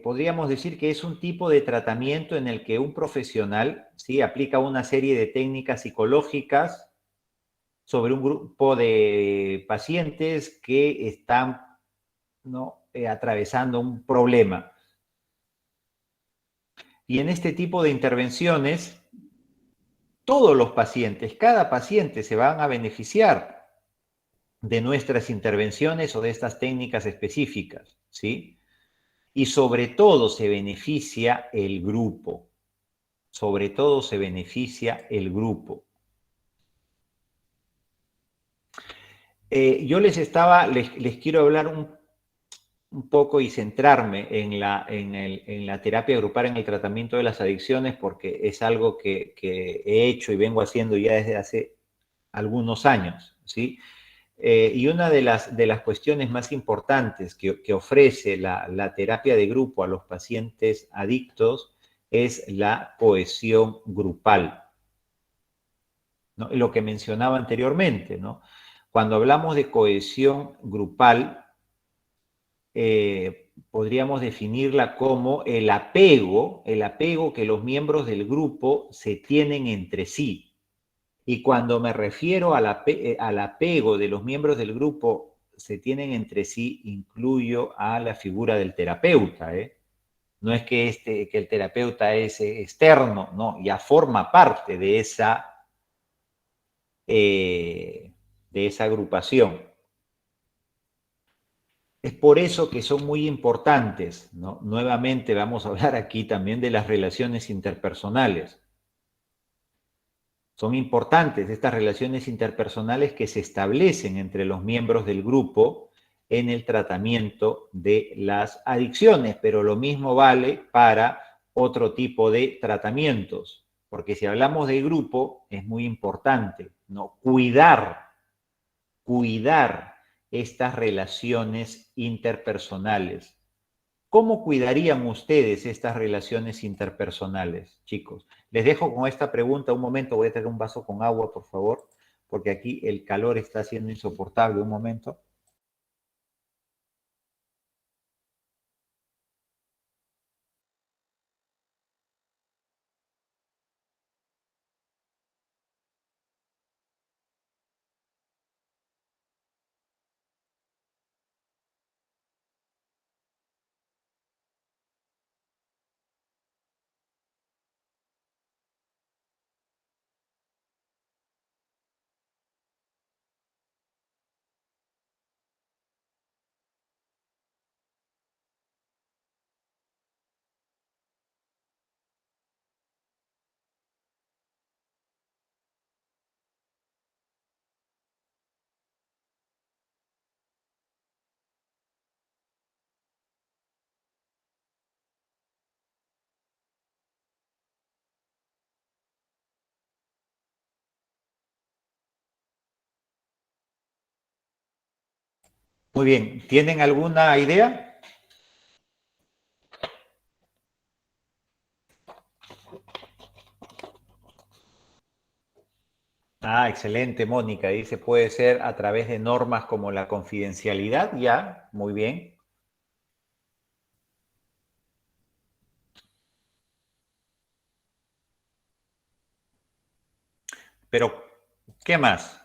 S1: podríamos decir que es un tipo de tratamiento en el que un profesional, ¿sí? Aplica una serie de técnicas psicológicas sobre un grupo de pacientes que están, ¿no? Atravesando un problema. Y en este tipo de intervenciones, todos los pacientes, cada paciente se van a beneficiar de nuestras intervenciones o de estas técnicas específicas, ¿sí? Y sobre todo se beneficia el grupo, sobre todo se beneficia el grupo. Yo les quiero hablar un poco y centrarme en la terapia grupal, en el tratamiento de las adicciones, porque es algo que he hecho y vengo haciendo ya desde hace algunos años, ¿sí? Y una de las cuestiones más importantes que ofrece la terapia de grupo a los pacientes adictos es la cohesión grupal, ¿no? Lo que mencionaba anteriormente, ¿no? Cuando hablamos de cohesión grupal, podríamos definirla como el apego que los miembros del grupo se tienen entre sí. Y cuando me refiero al apego de los miembros del grupo se tienen entre sí, incluyo a la figura del terapeuta, ¿eh? No es que el terapeuta es externo, no, ya forma parte de esa agrupación. Es por eso que son muy importantes, ¿no? Nuevamente vamos a hablar aquí también de las relaciones interpersonales. Son importantes estas relaciones interpersonales que se establecen entre los miembros del grupo en el tratamiento de las adicciones, pero lo mismo vale para otro tipo de tratamientos, porque si hablamos del grupo es muy importante, ¿no? Cuidar estas relaciones interpersonales. ¿Cómo cuidarían ustedes estas relaciones interpersonales, chicos? Les dejo con esta pregunta un momento. Voy a traer un vaso con agua, por favor, porque aquí el calor está siendo insoportable. Un momento. Muy bien. ¿Tienen alguna idea? Ah, excelente, Mónica. Dice, puede ser a través de normas como la confidencialidad. Ya, muy bien. Pero, ¿qué más?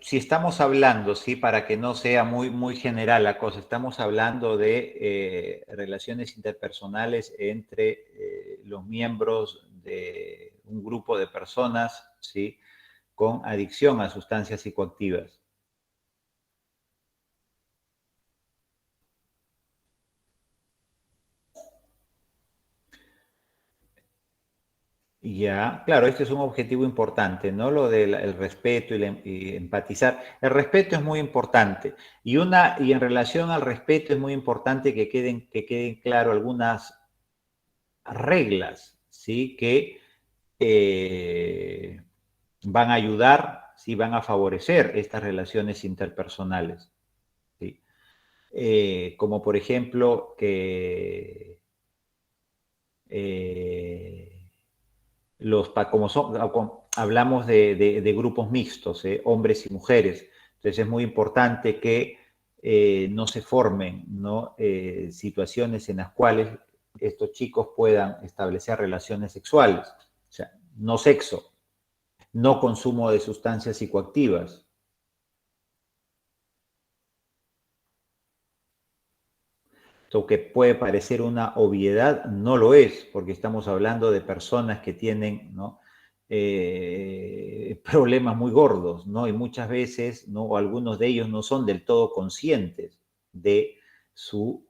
S1: Si estamos hablando, ¿sí? Para que no sea muy general la cosa, estamos hablando de relaciones interpersonales entre los miembros de un grupo de personas, ¿sí? Con adicción a sustancias psicoactivas. Ya, claro, este es un objetivo importante, ¿no? Lo del el respeto y empatizar. El respeto es muy importante. Y en relación al respeto es muy importante que queden claro algunas reglas, ¿sí? Que van a ayudar, ¿sí? Van a favorecer estas relaciones interpersonales, ¿sí? Como por ejemplo que hablamos de grupos mixtos, hombres y mujeres, entonces es muy importante que no se formen, ¿no? Situaciones en las cuales estos chicos puedan establecer relaciones sexuales, o sea, no sexo, no consumo de sustancias psicoactivas. Lo que puede parecer una obviedad, no lo es, porque estamos hablando de personas que tienen, ¿no? Problemas muy gordos, ¿no? Y muchas veces, ¿no? O algunos de ellos no son del todo conscientes de su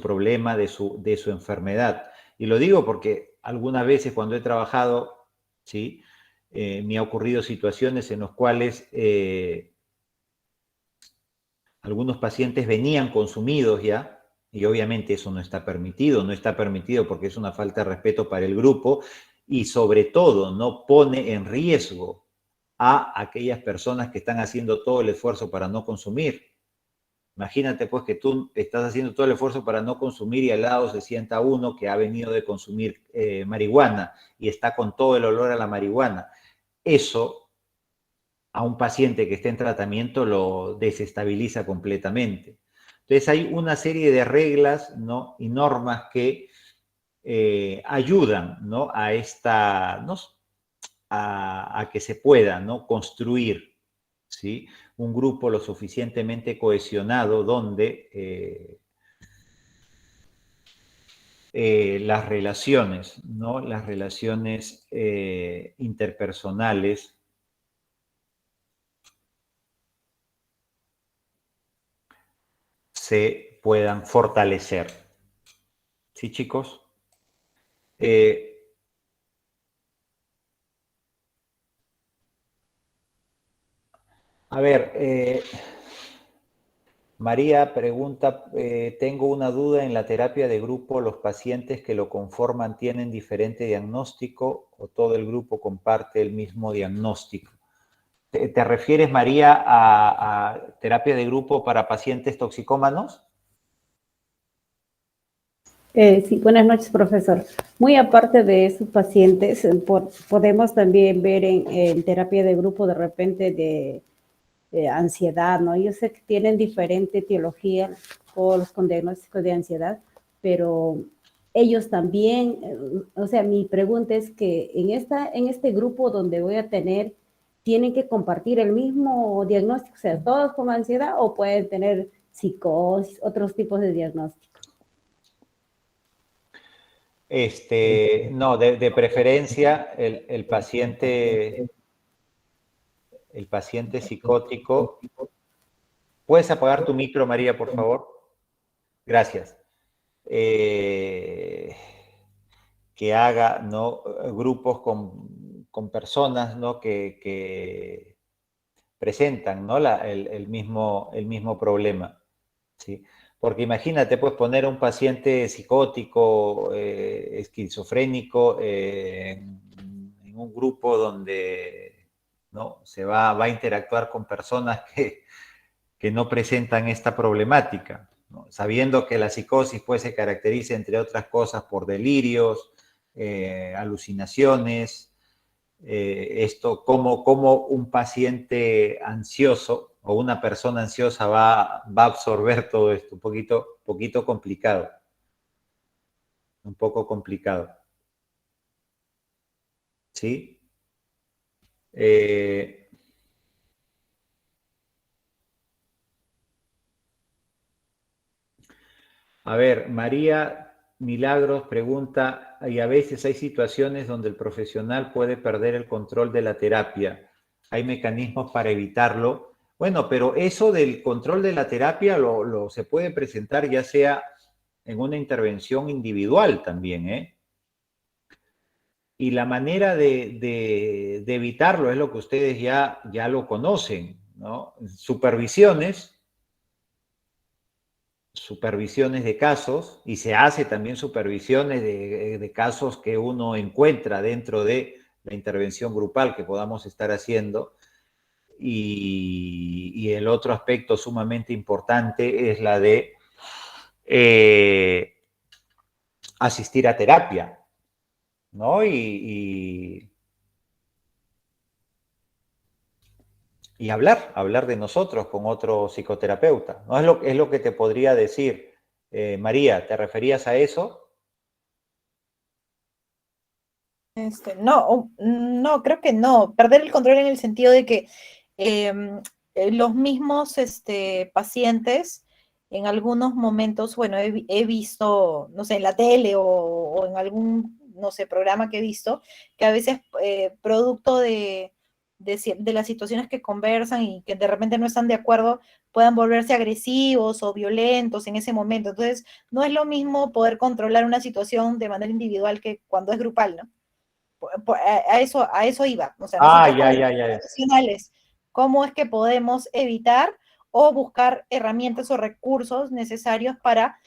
S1: problema, de su enfermedad. Y lo digo porque algunas veces cuando he trabajado, ¿sí? Me ha ocurrido situaciones en las cuales algunos pacientes venían consumidos ya, y obviamente eso no está permitido porque es una falta de respeto para el grupo y sobre todo no pone en riesgo a aquellas personas que están haciendo todo el esfuerzo para no consumir. Imagínate pues que tú estás haciendo todo el esfuerzo para no consumir y al lado se sienta uno que ha venido de consumir marihuana y está con todo el olor a la marihuana. Eso a un paciente que esté en tratamiento lo desestabiliza completamente. Entonces hay una serie de reglas, ¿no?, y normas que ayudan, ¿no?, a esta, ¿no?, a que se pueda, ¿no?, construir, ¿sí?, un grupo lo suficientemente cohesionado donde las relaciones, ¿no?, las relaciones interpersonales se puedan fortalecer. ¿Sí, chicos? A ver, María pregunta, tengo una duda en la terapia de grupo, ¿los pacientes que lo conforman tienen diferente diagnóstico o todo el grupo comparte el mismo diagnóstico? ¿Te refieres, María, a terapia de grupo para pacientes toxicómanos?
S6: Sí, buenas noches, profesor. Muy aparte de esos pacientes, podemos también ver en terapia de grupo de repente de ansiedad, ¿no? Yo sé que tienen diferente etiología todos con diagnósticos de ansiedad, pero ellos también, o sea, mi pregunta es que en este grupo donde voy a tener, ¿tienen que compartir el mismo diagnóstico, o sea, todos con ansiedad o pueden tener psicosis, otros tipos de diagnósticos?
S1: No, de preferencia el paciente psicótico. ¿Puedes apagar tu micro, María, por favor? Gracias. Que haga, ¿no?, grupos con personas, ¿no?, que presentan, ¿no?, el mismo problema, ¿sí? Porque imagínate, pues, poner a un paciente psicótico, esquizofrénico, en un grupo donde, ¿no?, se va a interactuar con personas que no presentan esta problemática, ¿no?, sabiendo que la psicosis, pues, se caracteriza, entre otras cosas, por delirios, alucinaciones. Cómo un paciente ansioso o una persona ansiosa va a absorber todo esto. Un poquito complicado. Un poco complicado. ¿Sí? A ver, María Milagros pregunta, y a veces hay situaciones donde el profesional puede perder el control de la terapia. ¿Hay mecanismos para evitarlo? Bueno, pero eso del control de la terapia se puede presentar ya sea en una intervención individual también, ¿eh? Y la manera de evitarlo es lo que ustedes ya lo conocen, ¿no? Supervisiones de casos, y se hace también supervisiones de casos que uno encuentra dentro de la intervención grupal que podamos estar haciendo. Y el otro aspecto sumamente importante es la de asistir a terapia, ¿no? Y hablar de nosotros con otro psicoterapeuta, ¿no? Es lo que te podría decir. María, ¿te referías a eso?
S5: No, creo que no. Perder el control en el sentido de que los mismos pacientes en algunos momentos, bueno, he visto, no sé, en la tele o en algún, no sé, programa que he visto, que a veces producto de las situaciones que conversan y que de repente no están de acuerdo, puedan volverse agresivos o violentos en ese momento. Entonces, no es lo mismo poder controlar una situación de manera individual que cuando es grupal, ¿no? A eso iba. O sea, nosotros como profesionales, ¿cómo es que podemos evitar o buscar herramientas o recursos necesarios para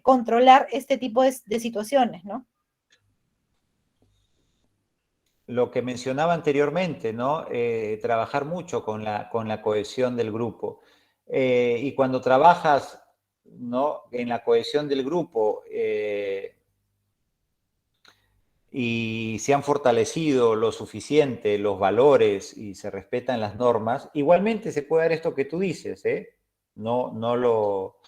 S5: controlar este tipo de situaciones, ¿no?
S1: lo que mencionaba anteriormente, ¿no? Trabajar mucho con la cohesión del grupo. Y cuando trabajas, ¿no?, en la cohesión del grupo y se han fortalecido lo suficiente los valores y se respetan las normas, igualmente se puede dar esto que tú dices, ¿eh? No lo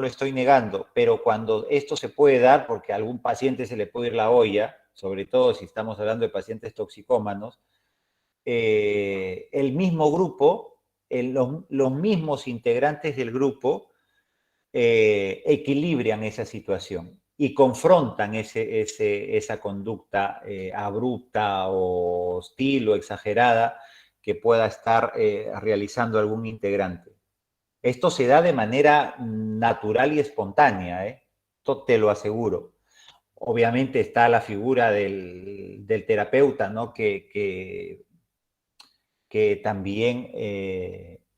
S1: estoy negando, pero cuando esto se puede dar, porque a algún paciente se le puede ir la olla, sobre todo si estamos hablando de pacientes toxicómanos, el mismo grupo, los mismos integrantes del grupo equilibran esa situación y confrontan esa conducta abrupta o hostil o exagerada que pueda estar realizando algún integrante. Esto se da de manera natural y espontánea, ¿eh? Esto te lo aseguro. Obviamente está la figura del terapeuta, ¿no?, que también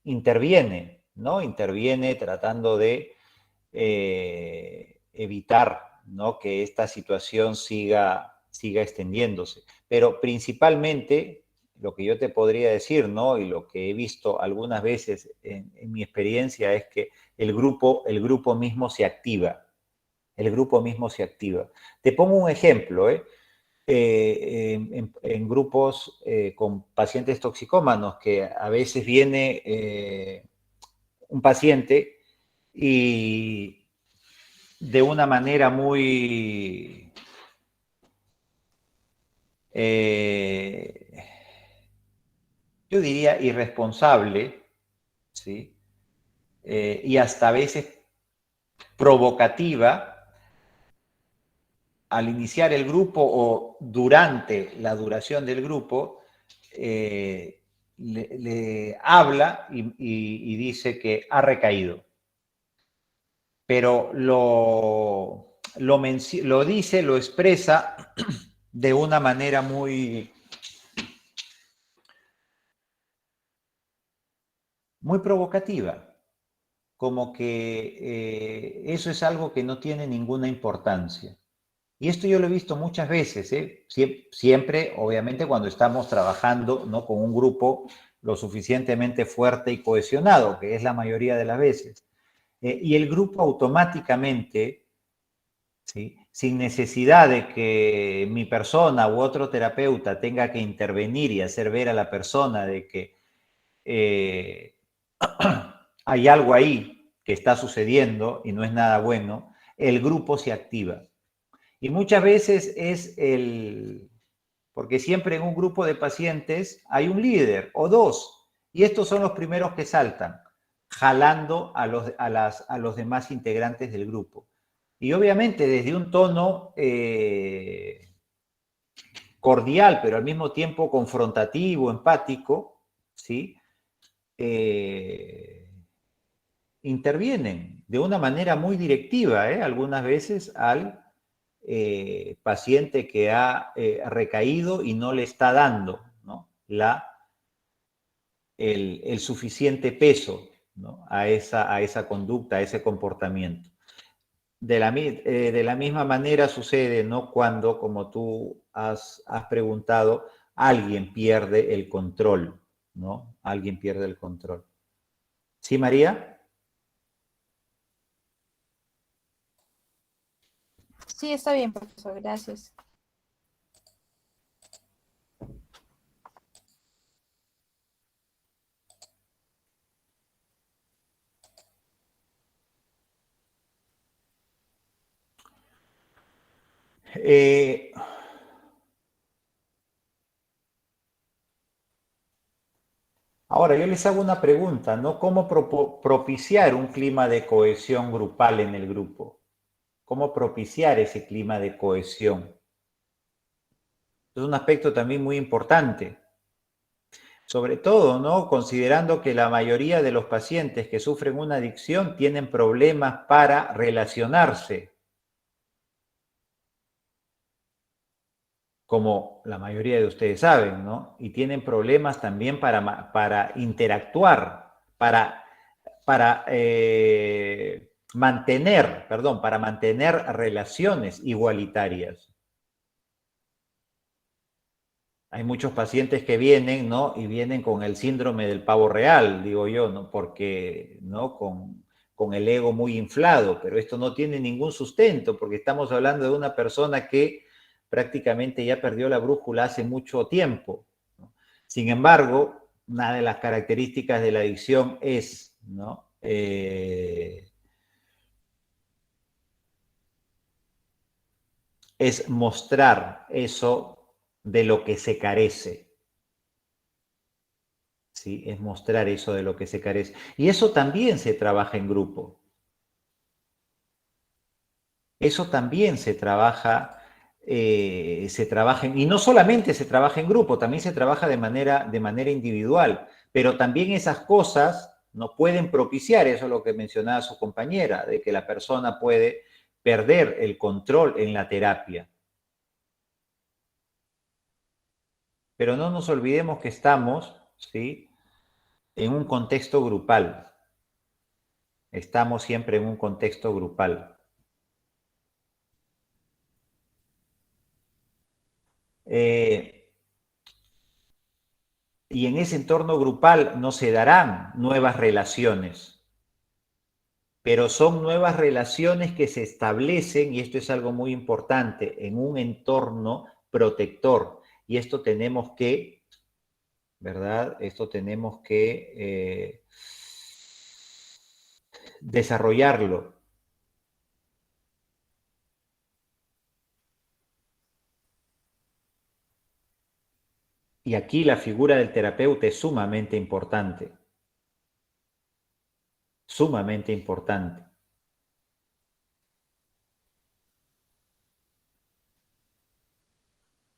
S1: interviene, ¿no? Interviene tratando de evitar, ¿no?, que esta situación siga extendiéndose. Pero principalmente, lo que yo te podría decir, ¿no?, y lo que he visto algunas veces en mi experiencia es que el grupo mismo se activa. El grupo mismo se activa. Te pongo un ejemplo, en grupos con pacientes toxicómanos, que a veces viene un paciente y de una manera muy yo diría irresponsable, ¿sí? Y hasta a veces provocativa, al iniciar el grupo o durante la duración del grupo, le habla y dice que ha recaído. Pero lo dice, lo expresa de una manera muy provocativa, como que eso es algo que no tiene ninguna importancia. Y esto yo lo he visto muchas veces, ¿eh? Siempre, obviamente, cuando estamos trabajando, ¿no?, con un grupo lo suficientemente fuerte y cohesionado, que es la mayoría de las veces. Y el grupo automáticamente, ¿sí?, sin necesidad de que mi persona u otro terapeuta tenga que intervenir y hacer ver a la persona de que hay algo ahí que está sucediendo y no es nada bueno, el grupo se activa. Y muchas veces porque siempre en un grupo de pacientes hay un líder o dos, y estos son los primeros que saltan, jalando a los demás integrantes del grupo. Y obviamente desde un tono cordial, pero al mismo tiempo confrontativo, empático, ¿sí?, intervienen de una manera muy directiva, algunas veces al paciente que ha recaído y no le está dando, ¿no?, el suficiente peso, ¿no?, a esa conducta, a ese comportamiento. De la misma manera sucede, ¿no?, cuando, como tú has preguntado, alguien pierde el control, ¿no? Alguien pierde el control. ¿Sí, María?
S5: Sí, está bien, profesor, gracias.
S1: Ahora, yo les hago una pregunta, ¿no? ¿Cómo propiciar un clima de cohesión grupal en el grupo? ¿Cómo propiciar ese clima de cohesión? Es un aspecto también muy importante. Sobre todo, ¿no?, considerando que la mayoría de los pacientes que sufren una adicción tienen problemas para relacionarse, como la mayoría de ustedes saben, ¿no? Y tienen problemas también para interactuar, para mantener relaciones igualitarias. hay muchos pacientes que vienen, ¿no? Y vienen con el síndrome del pavo real, digo yo, ¿no? Porque, ¿no? Con el ego muy inflado, pero esto no tiene ningún sustento, porque estamos hablando de una persona que prácticamente ya perdió la brújula hace mucho tiempo, ¿no? Sin embargo, una de las características de la adicción es, ¿no? Es mostrar eso de lo que se carece. ¿Sí? Es mostrar eso de lo que se carece. Y eso también se trabaja en grupo. Eso también se trabaja, y no solamente se trabaja en grupo, también se trabaja de manera individual, pero también esas cosas no pueden propiciar, eso es lo que mencionaba su compañera, de que la persona puede perder el control en la terapia. Pero no nos olvidemos que estamos, ¿sí?, en un contexto grupal. Estamos siempre en un contexto grupal. Y en ese entorno grupal no se darán nuevas relaciones, pero son nuevas relaciones que se establecen, y esto es algo muy importante, en un entorno protector. Y esto tenemos que, ¿verdad? Esto tenemos que desarrollarlo. Y aquí la figura del terapeuta es sumamente importante. Sumamente importante.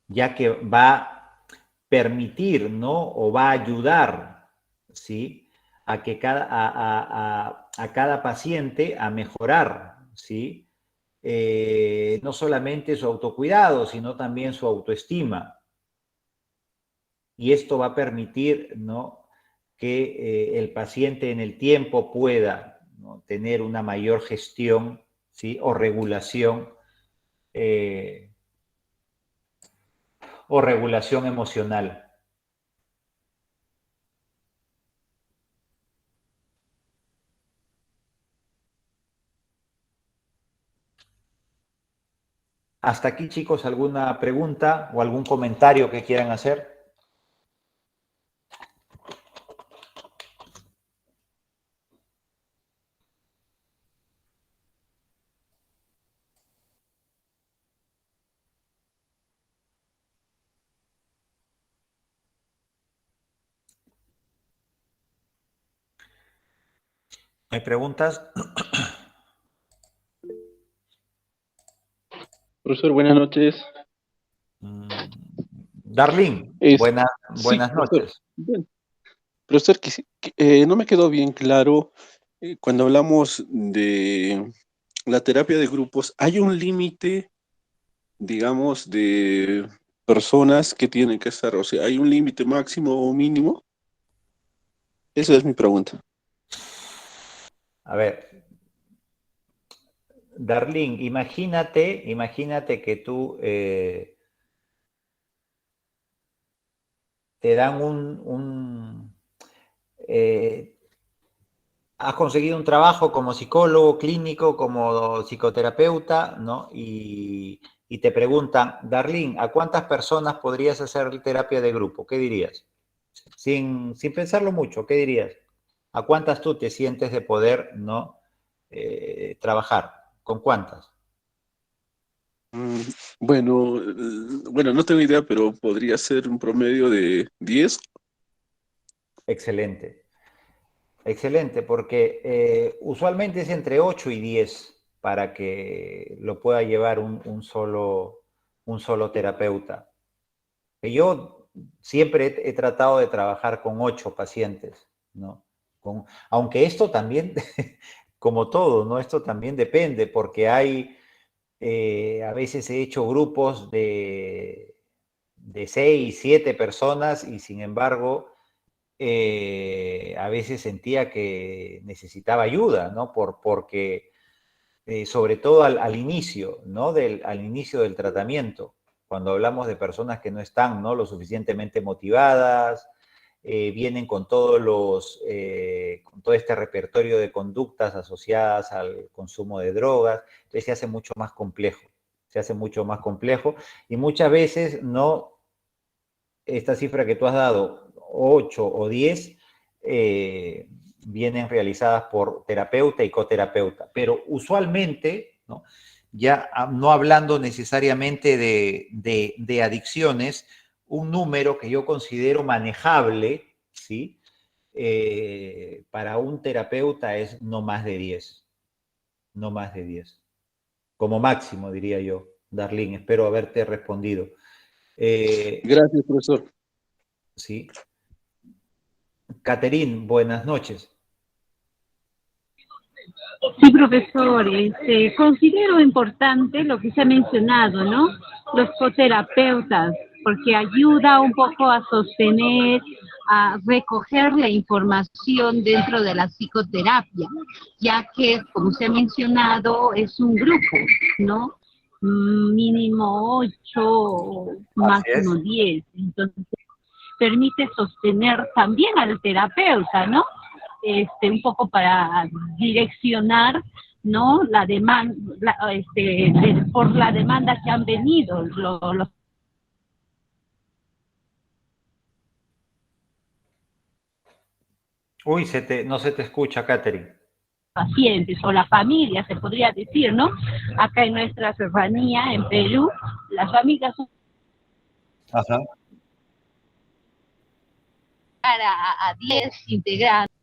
S1: Ya que va a permitir, ¿no? O va a ayudar, ¿sí?, a que a cada paciente a mejorar, ¿sí? No solamente su autocuidado, sino también su autoestima. Y esto va a permitir, ¿no?, que el paciente en el tiempo pueda, ¿no?, tener una mayor gestión, ¿sí?, o regulación emocional. Hasta aquí, chicos, ¿alguna pregunta o algún comentario que quieran hacer? ¿Hay preguntas?
S7: Profesor, buenas noches.
S1: Darlene,
S7: Sí,
S1: buenas
S7: profesor.
S1: noches.
S7: Bien. Profesor, no me quedó bien claro cuando hablamos de la terapia de grupos. ¿Hay un límite, digamos, de personas que tienen que estar? O sea, ¿hay un límite máximo o mínimo? Esa es mi pregunta.
S1: A ver, Darlene, imagínate que tú te dan has conseguido un trabajo como psicólogo clínico, como psicoterapeuta, ¿no? Y te preguntan, Darlene, ¿a cuántas personas podrías hacer terapia de grupo? ¿Qué dirías? Sin pensarlo mucho, ¿qué dirías? ¿A cuántas tú te sientes de poder, ¿no?, trabajar? ¿Con cuántas?
S7: Bueno, no tengo idea, pero podría ser un promedio de 10.
S1: Excelente. Excelente, porque usualmente es entre 8 y 10 para que lo pueda llevar un solo terapeuta. Yo siempre he tratado de trabajar con 8 pacientes, ¿no? Aunque esto también, como todo, ¿no? Esto también depende, porque a veces he hecho grupos de 6, 7 personas y sin embargo a veces sentía que necesitaba ayuda, ¿no? Porque sobre todo al inicio, ¿no? Al inicio del tratamiento. Cuando hablamos de personas que no están, ¿no?, lo suficientemente motivadas, vienen con con todo este repertorio de conductas asociadas al consumo de drogas, entonces se hace mucho más complejo, y muchas veces no, esta cifra que tú has dado, 8 o 10, vienen realizadas por terapeuta y coterapeuta, pero usualmente, ¿no?, ya no hablando necesariamente de adicciones, un número que yo considero manejable, ¿sí?, para un terapeuta es no más de 10, no más de 10, como máximo, diría yo. Darlene, espero haberte respondido.
S7: Gracias, profesor.
S1: Sí. Catherine, buenas noches.
S8: Sí, profesor, considero importante lo que se ha mencionado, ¿no? Los coterapeutas, porque ayuda un poco a sostener, a recoger la información dentro de la psicoterapia, ya que, como se ha mencionado, es un grupo, ¿no? Mínimo 8, máximo 10. Entonces, permite sostener también al terapeuta, ¿no? Un poco para direccionar, ¿no?, la demanda, por la demanda que han venido los
S1: Uy, no se te escucha, Catherine.
S8: pacientes o la familia, se podría decir, ¿no? Acá en nuestra serranía, en Perú, las familias son
S1: Ajá.
S8: a 10 integrantes.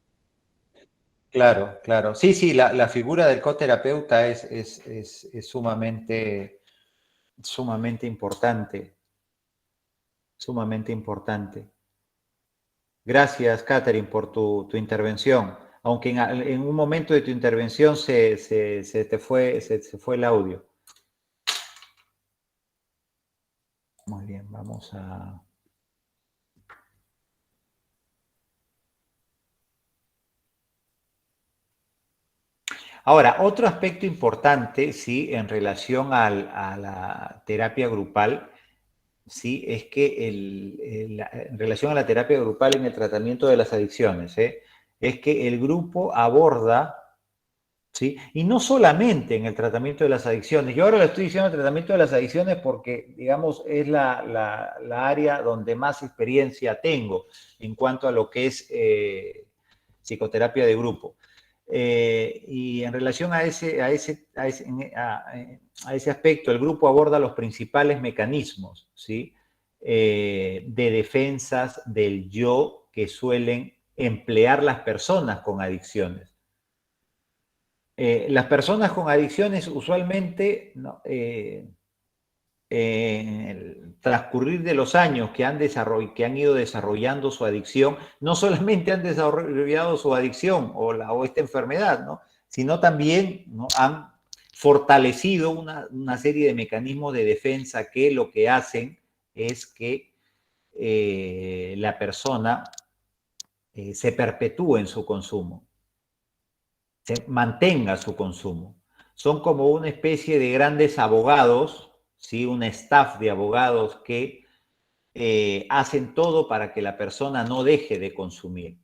S1: Claro, claro. Sí, sí, la figura del coterapeuta es sumamente importante. Sumamente importante. Gracias, Catherine, por tu intervención. Aunque en un momento de tu intervención se te fue el audio. Muy bien, vamos a... Ahora, otro aspecto importante, sí, en relación a la terapia grupal, sí, es que en relación a la terapia grupal en el tratamiento de las adicciones, es que el grupo aborda, ¿sí? Y no solamente en el tratamiento de las adicciones. Yo ahora le estoy diciendo el tratamiento de las adicciones porque, digamos, es la área donde más experiencia tengo en cuanto a lo que es psicoterapia de grupo. Y en relación a ese aspecto, el grupo aborda los principales mecanismos, ¿sí?, de defensas del yo que suelen emplear las personas con adicciones. Las personas con adicciones usualmente, ¿no?, en el transcurrir de los años que han ido desarrollando su adicción, no solamente han desarrollado su adicción o esta enfermedad, ¿no?, sino también, ¿no?, han fortalecido una serie de mecanismos de defensa que lo que hacen es que la persona se perpetúe en su consumo, se mantenga su consumo. Son como una especie de grandes abogados, ¿sí?, un staff de abogados que hacen todo para que la persona no deje de consumir.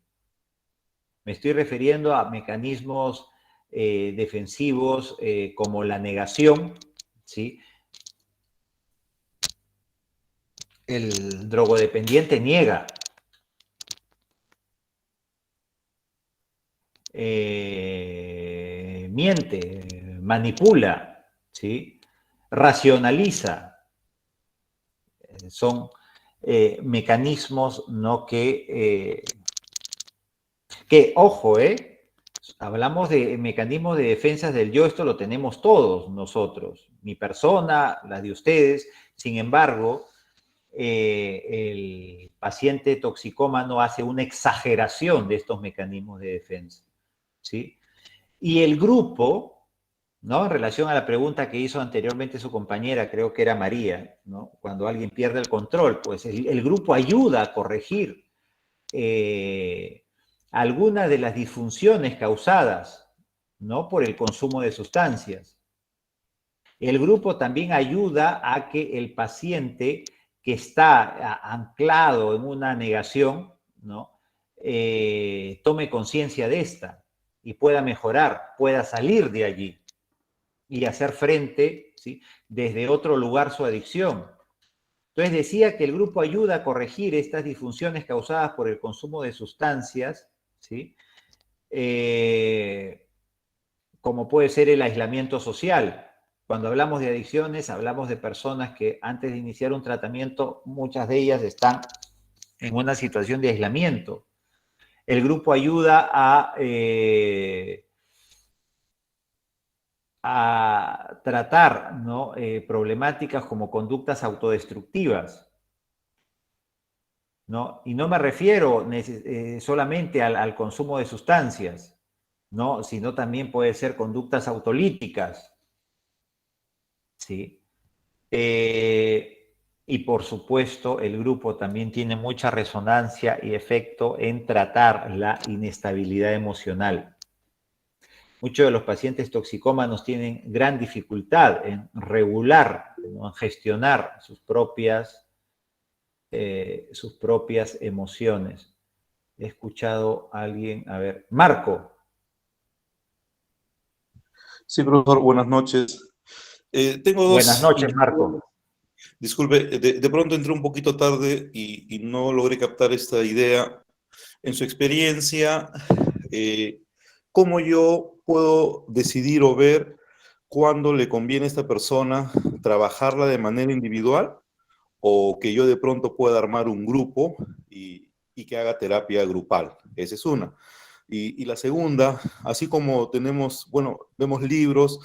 S1: Me estoy refiriendo a mecanismos defensivos como la negación, ¿sí? El drogodependiente niega. Miente, manipula, ¿sí?, racionaliza. Son mecanismos, ¿no?, que ojo, hablamos de mecanismos de defensa del yo, esto lo tenemos todos nosotros, mi persona, la de ustedes. Sin embargo, el paciente toxicómano hace una exageración de estos mecanismos de defensa, ¿sí? Y el grupo, ¿no?, en relación a la pregunta que hizo anteriormente su compañera, creo que era María, ¿no?, cuando alguien pierde el control, pues el grupo ayuda a corregir algunas de las disfunciones causadas, ¿no?, por el consumo de sustancias. El grupo también ayuda a que el paciente que está anclado en una negación, ¿no? Tome conciencia de esta y pueda mejorar, pueda salir de allí y hacer frente, ¿sí?, desde otro lugar su adicción. Entonces decía que el grupo ayuda a corregir estas disfunciones causadas por el consumo de sustancias, ¿sí? Como puede ser el aislamiento social. Cuando hablamos de adicciones, hablamos de personas que antes de iniciar un tratamiento, muchas de ellas están en una situación de aislamiento. El grupo ayuda a tratar, ¿no?, problemáticas como conductas autodestructivas, ¿no? Y no me refiero solamente al consumo de sustancias, ¿no?, sino también puede ser conductas autolíticas, ¿sí? Y por supuesto, el grupo también tiene mucha resonancia y efecto en tratar la inestabilidad emocional. Muchos de los pacientes toxicómanos tienen gran dificultad en regular, en gestionar sus propias emociones. He escuchado a alguien, a ver, Marco.
S9: Sí, profesor, buenas noches. Tengo dos...
S1: Buenas noches, Marco.
S9: Disculpe, de pronto entré un poquito tarde y no logré captar esta idea. En su experiencia, ¿cómo yo puedo decidir o ver cuándo le conviene a esta persona trabajarla de manera individual o que yo de pronto pueda armar un grupo y que haga terapia grupal? Esa es una. Y la segunda, así como tenemos, bueno, vemos libros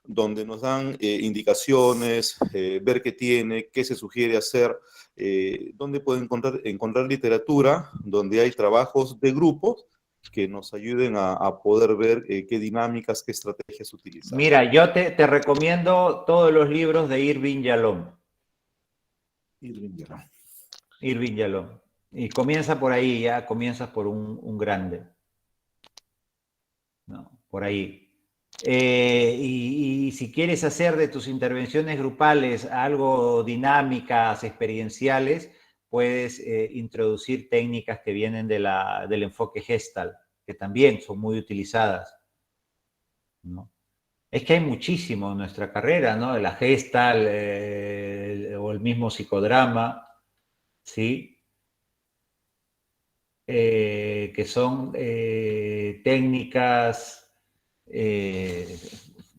S9: donde nos dan indicaciones, ver qué tiene, qué se sugiere hacer, dónde puede encontrar literatura, donde hay trabajos de grupos que nos ayuden a poder ver qué dinámicas, qué estrategias utilizar.
S1: Mira, yo te recomiendo todos los libros de Irving Yalom. Irving Yalom. Y comienza por ahí, ya comienzas por un grande. No, por ahí. Y si quieres hacer de tus intervenciones grupales algo dinámicas, experienciales, puedes introducir técnicas que vienen del enfoque Gestalt, que también son muy utilizadas, ¿no? Es que hay muchísimo en nuestra carrera, ¿no? La Gestalt o el mismo psicodrama, ¿sí? Que son técnicas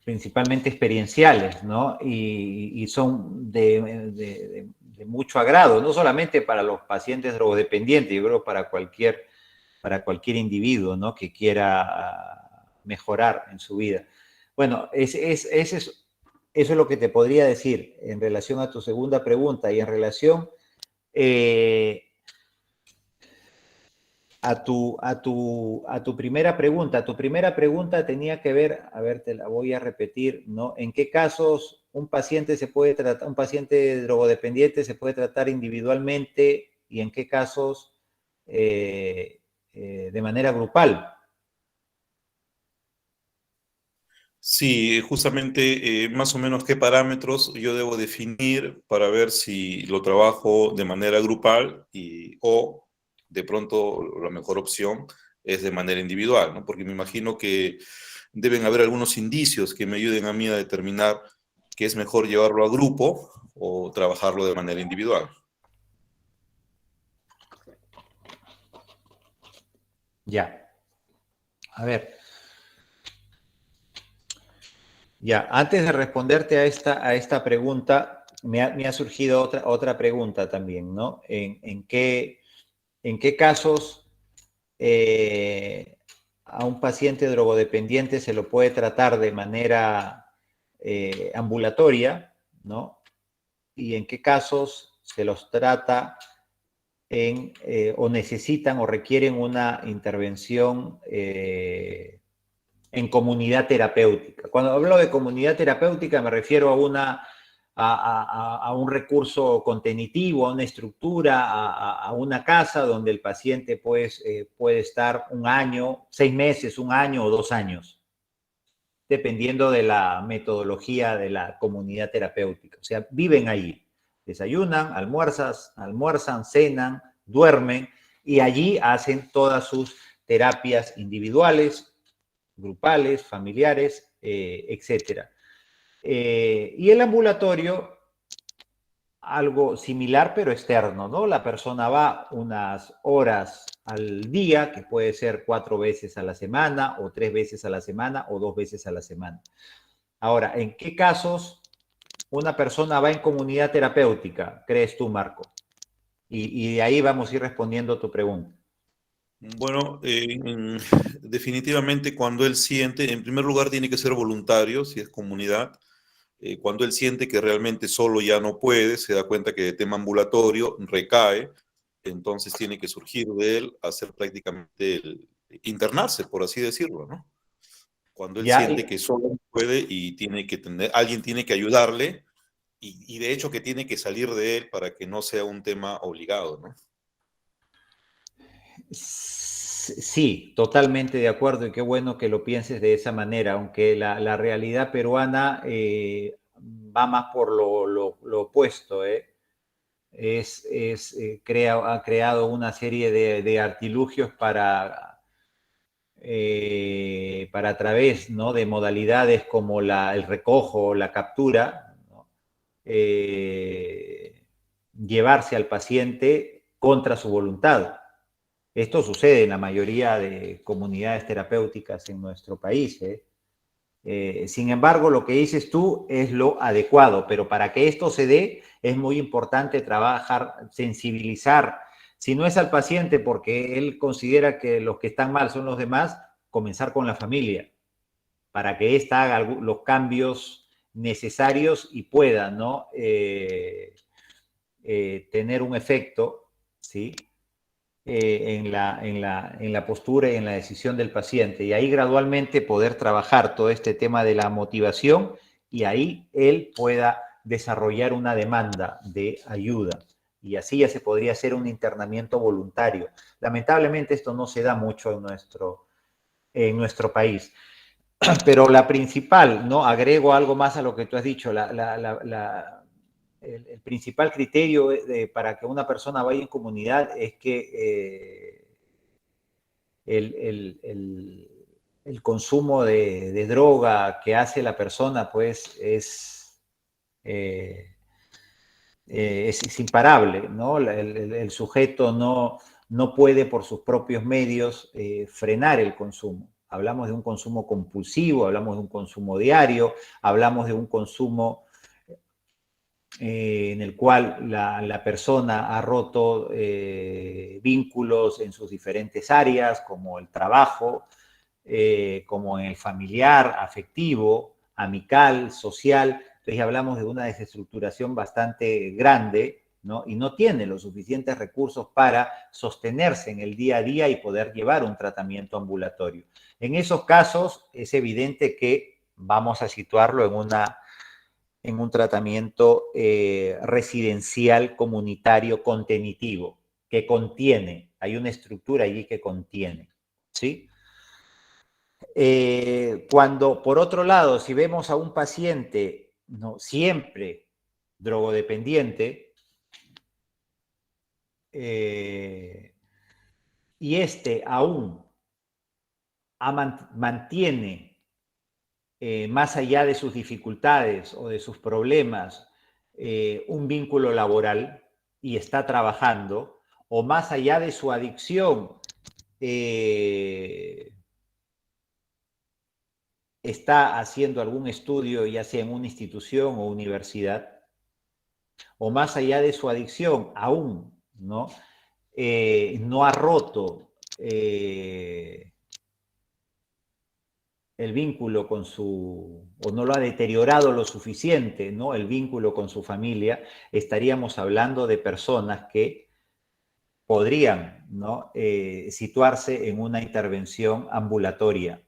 S1: principalmente experienciales, ¿no? Y son de mucho agrado, no solamente para los pacientes drogodependientes, yo creo para cualquier individuo, ¿no?, que quiera mejorar en su vida. Bueno, eso es lo que te podría decir en relación a tu segunda pregunta y en relación a tu primera pregunta. Tu primera pregunta tenía que ver, a ver, te la voy a repetir, ¿no? ¿En qué casos un paciente drogodependiente se puede tratar individualmente y en qué casos de manera grupal?
S9: Sí, justamente más o menos qué parámetros yo debo definir para ver si lo trabajo de manera grupal o de pronto la mejor opción es de manera individual, ¿no? Porque me imagino que deben haber algunos indicios que me ayuden a mí a determinar que es mejor llevarlo a grupo o trabajarlo de manera individual.
S1: Ya. A ver. Ya, antes de responderte a esta pregunta, me ha surgido otra pregunta también, ¿no? ¿En qué casos a un paciente drogodependiente se lo puede tratar de manera ambulatoria, ¿no? Y en qué casos se los trata o necesitan o requieren una intervención en comunidad terapéutica. Cuando hablo de comunidad terapéutica me refiero a un recurso contenitivo, a una estructura, a una casa donde el paciente pues, puede estar un año, 6 meses, un año o 2 años. dependiendo de la metodología de la comunidad terapéutica. O sea, viven allí, desayunan, almuerzan, cenan, duermen y allí hacen todas sus terapias individuales, grupales, familiares, etcétera. Y el ambulatorio, algo similar pero externo, ¿no? La persona va unas horas al día, que puede ser 4 veces a la semana, o 3 veces a la semana, o 2 veces a la semana. Ahora, ¿en qué casos una persona va en comunidad terapéutica, crees tú, Marco? Y de ahí vamos a ir respondiendo a tu pregunta.
S9: Bueno, definitivamente cuando él siente, en primer lugar tiene que ser voluntario, si es comunidad. Cuando él siente que realmente solo ya no puede, se da cuenta que de tema ambulatorio recae, entonces tiene que surgir de él hacer prácticamente internarse, por así decirlo, ¿no? Cuando él
S1: Ya,
S9: siente que solo no puede y tiene que tener, alguien tiene que ayudarle y de hecho que tiene que salir de él para que no sea un tema obligado, ¿no?
S1: Sí, totalmente de acuerdo y qué bueno que lo pienses de esa manera, aunque la realidad peruana va más por lo opuesto, ¿eh? Ha creado una serie de artilugios para a través, ¿no?, de modalidades como el recojo, la captura, ¿no?, llevarse al paciente contra su voluntad. Esto sucede en la mayoría de comunidades terapéuticas en nuestro país, ¿eh? Sin embargo, lo que dices tú es lo adecuado, pero para que esto se dé es muy importante trabajar, sensibilizar, si no es al paciente porque él considera que los que están mal son los demás, comenzar con la familia, para que ésta haga los cambios necesarios y pueda, ¿no?, tener un efecto, ¿sí?, en la postura y en la decisión del paciente. Y ahí gradualmente poder trabajar todo este tema de la motivación y ahí él pueda desarrollar una demanda de ayuda. Y así ya se podría hacer un internamiento voluntario. Lamentablemente esto no se da mucho en nuestro país. Pero la principal, ¿no? Agrego algo más a lo que tú has dicho, el principal criterio para que una persona vaya en comunidad es que el consumo de droga que hace la persona, pues, es imparable, ¿no? El sujeto no puede por sus propios medios frenar el consumo. Hablamos de un consumo compulsivo, hablamos de un consumo diario, hablamos de un consumo en el cual la persona ha roto vínculos en sus diferentes áreas, como el trabajo, como en el familiar, afectivo, amical, social. Entonces hablamos de una desestructuración bastante grande, ¿no? Y no tiene los suficientes recursos para sostenerse en el día a día y poder llevar un tratamiento ambulatorio. En esos casos es evidente que vamos a situarlo en un tratamiento residencial comunitario contenitivo, que contiene, hay una estructura allí que contiene, ¿sí? Cuando, por otro lado, si vemos a un paciente, ¿no?, siempre drogodependiente, y este aún mantiene, más allá de sus dificultades o de sus problemas, un vínculo laboral y está trabajando, o más allá de su adicción, está haciendo algún estudio, ya sea en una institución o universidad, o más allá de su adicción, aún, ¿no?, no ha roto el vínculo o no lo ha deteriorado lo suficiente, ¿no?, el vínculo con su familia, estaríamos hablando de personas que podrían, ¿no?, situarse en una intervención ambulatoria.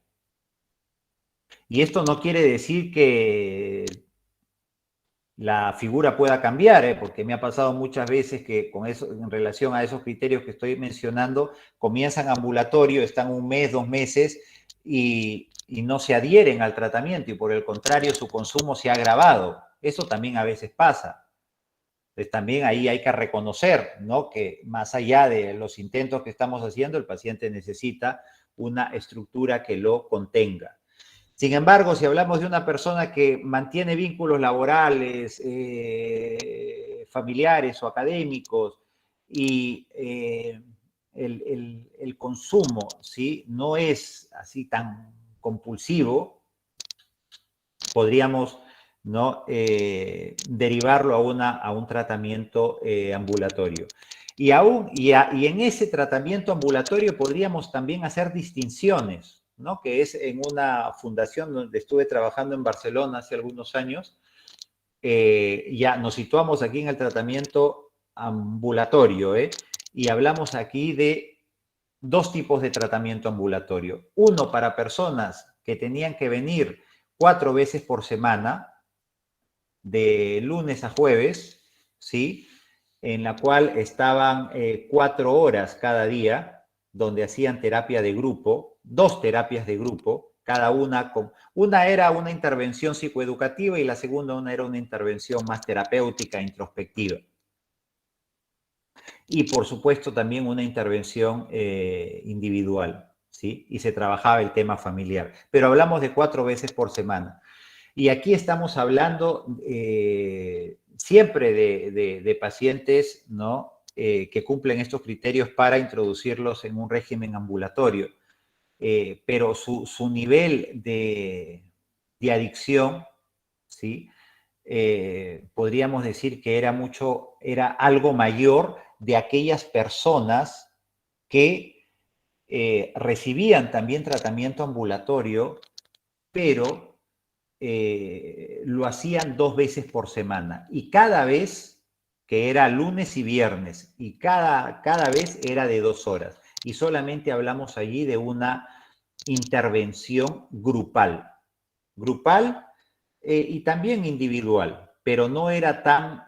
S1: Y esto no quiere decir que la figura pueda cambiar, porque me ha pasado muchas veces que con eso, en relación a esos criterios que estoy mencionando, comienzan ambulatorio, están 1 mes, 2 meses, y no se adhieren al tratamiento y por el contrario su consumo se ha agravado. Eso también a veces pasa. Entonces también ahí hay que reconocer, ¿no?, que más allá de los intentos que estamos haciendo, el paciente necesita una estructura que lo contenga. Sin embargo, si hablamos de una persona que mantiene vínculos laborales, familiares o académicos y el consumo, ¿sí?, no es así tan compulsivo, podríamos, ¿no?, derivarlo a un tratamiento ambulatorio. Y en ese tratamiento ambulatorio podríamos también hacer distinciones, ¿no?, que es en una fundación donde estuve trabajando en Barcelona hace algunos años. Ya nos situamos aquí en el tratamiento ambulatorio, y hablamos aquí de dos tipos de tratamiento ambulatorio. Uno para personas que tenían que venir 4 veces por semana, de lunes a jueves, ¿sí?, en la cual estaban 4 horas cada día, donde hacían terapia de grupo, 2 terapias de grupo, cada una era una intervención psicoeducativa y la segunda era una intervención más terapéutica, introspectiva. Y por supuesto también una intervención individual, ¿sí? Y se trabajaba el tema familiar. Pero hablamos de 4 veces por semana. Y aquí estamos hablando siempre de pacientes, ¿no?, que cumplen estos criterios para introducirlos en un régimen ambulatorio. Pero su nivel de adicción, ¿sí?, podríamos decir que era algo mayor de aquellas personas que recibían también tratamiento ambulatorio, pero lo hacían 2 veces por semana. Y cada vez, que era lunes y viernes, y cada vez era de 2 horas. Y solamente hablamos allí de una intervención grupal. Grupal y también individual, pero no era tan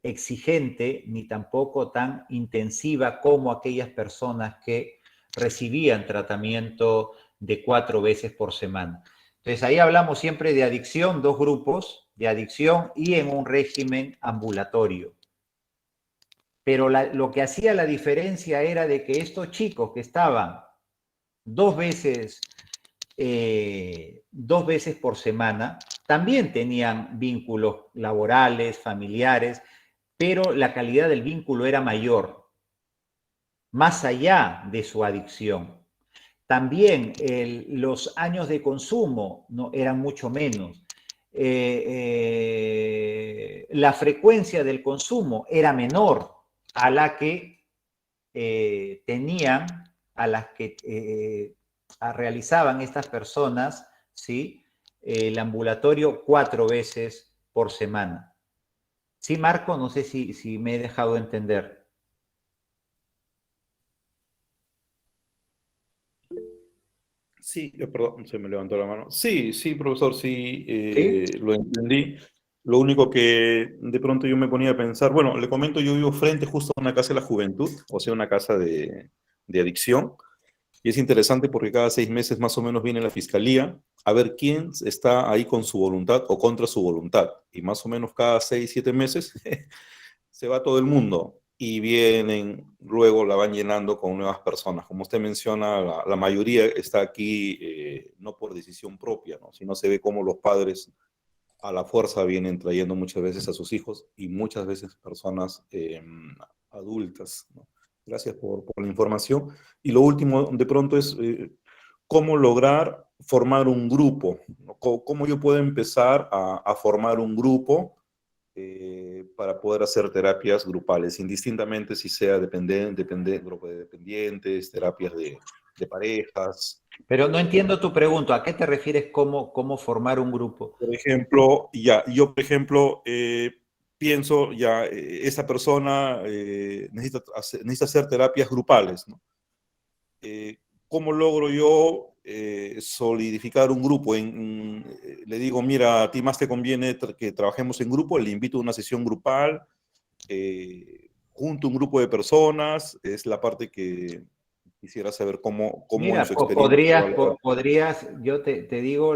S1: exigente ni tampoco tan intensiva como aquellas personas que recibían tratamiento de 4 veces por semana. Entonces ahí hablamos siempre de adicción, 2 grupos de adicción y en un régimen ambulatorio. Pero lo que hacía la diferencia era de que estos chicos que estaban 2 veces por semana, también tenían vínculos laborales, familiares, pero la calidad del vínculo era mayor, más allá de su adicción. También los años de consumo no, eran mucho menos. La frecuencia del consumo era menor a la que realizaban estas personas, ¿sí?, el ambulatorio 4 veces por semana. ¿Sí, Marco? No sé si me he dejado entender.
S9: Sí, perdón, se me levantó la mano. Sí, profesor, sí,
S1: ¿Sí?
S9: lo entendí. Lo único que de pronto yo me ponía a pensar, bueno, le comento, yo vivo frente justo a una casa de la juventud, o sea, una casa de adicción, y es interesante porque cada 6 meses más o menos viene la fiscalía a ver quién está ahí con su voluntad o contra su voluntad, y más o menos cada 6, 7 meses se va todo el mundo y vienen, luego la van llenando con nuevas personas. Como usted menciona, la mayoría está aquí no por decisión propia, ¿no?, sino se ve como los padres a la fuerza vienen trayendo muchas veces a sus hijos y muchas veces personas adultas, ¿no? Gracias por la información. Y lo último, de pronto, es cómo lograr formar un grupo, ¿no? ¿Cómo yo puedo empezar a formar un grupo para poder hacer terapias grupales, indistintamente si sea grupo de dependientes, terapias de parejas?
S1: Pero no entiendo tu pregunta. ¿A qué te refieres cómo formar un grupo?
S9: Por ejemplo, yo, por ejemplo, pienso, esa persona necesita hacer terapias grupales, ¿no? ¿Cómo logro yo solidificar un grupo? Le digo, mira, a ti más te conviene que trabajemos en grupo, le invito a una sesión grupal, junto a un grupo de personas, es la parte que Quisiera saber cómo
S1: Mira,
S9: en su experiencia...
S1: podrías, yo te digo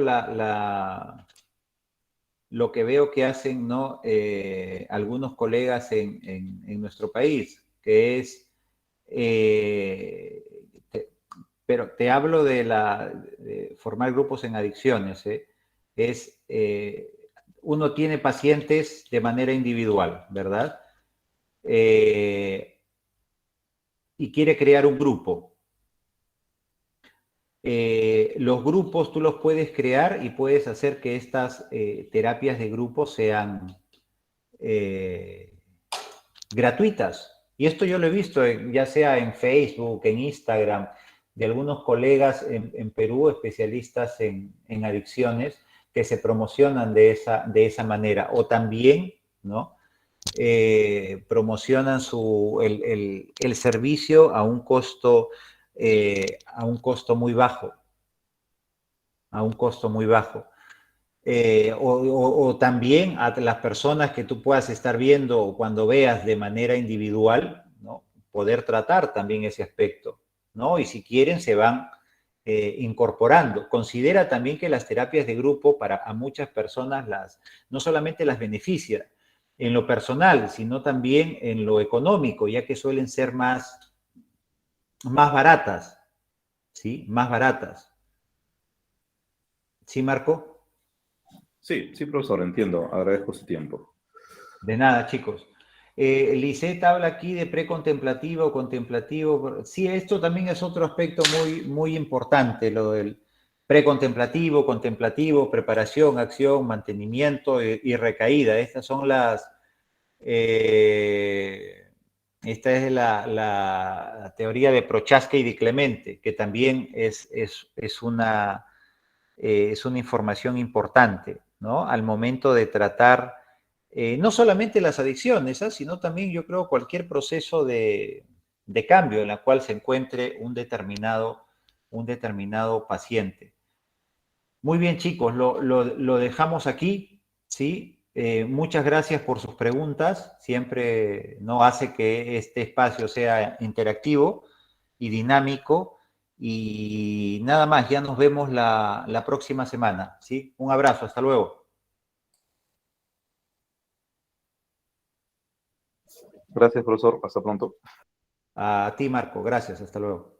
S1: lo que veo que hacen, ¿no? Algunos colegas en nuestro país, que es, pero te hablo de formar grupos en adicciones, es, uno tiene pacientes de manera individual, ¿verdad? Y quiere crear un grupo. Los grupos tú los puedes crear y puedes hacer que estas terapias de grupo sean gratuitas. Y esto yo lo he visto ya sea en Facebook, en Instagram, de algunos colegas en Perú, especialistas en adicciones, que se promocionan de esa manera. O también, ¿no? Promocionan el servicio a un costo muy bajo. A un costo muy bajo. O también a las personas que tú puedas estar viendo o cuando veas de manera individual, ¿no? Poder tratar también ese aspecto, ¿no? Y si quieren se van incorporando. Considera también que las terapias de grupo a muchas personas no solamente las beneficia en lo personal, sino también en lo económico, ya que suelen ser más baratas, ¿sí? Más baratas. ¿Sí, Marco?
S9: Sí, sí, profesor, entiendo. Agradezco su tiempo.
S1: De nada, chicos. Lisette habla aquí de precontemplativo, contemplativo. Sí, esto también es otro aspecto muy, muy importante, lo del precontemplativo, contemplativo, preparación, acción, mantenimiento y recaída. Estas son esta es la teoría de Prochaska y Di Clemente, que también es una información importante, ¿no? Al momento de tratar no solamente las adicciones, sino también yo creo cualquier proceso de cambio en la cual se encuentre un determinado paciente. Muy bien, chicos, lo dejamos aquí, ¿sí? Muchas gracias por sus preguntas. Siempre no hace que este espacio sea interactivo y dinámico. Y nada más, ya nos vemos la próxima semana, ¿sí? Un abrazo, hasta luego.
S9: Gracias, profesor. Hasta pronto.
S1: A ti, Marco, gracias, hasta luego.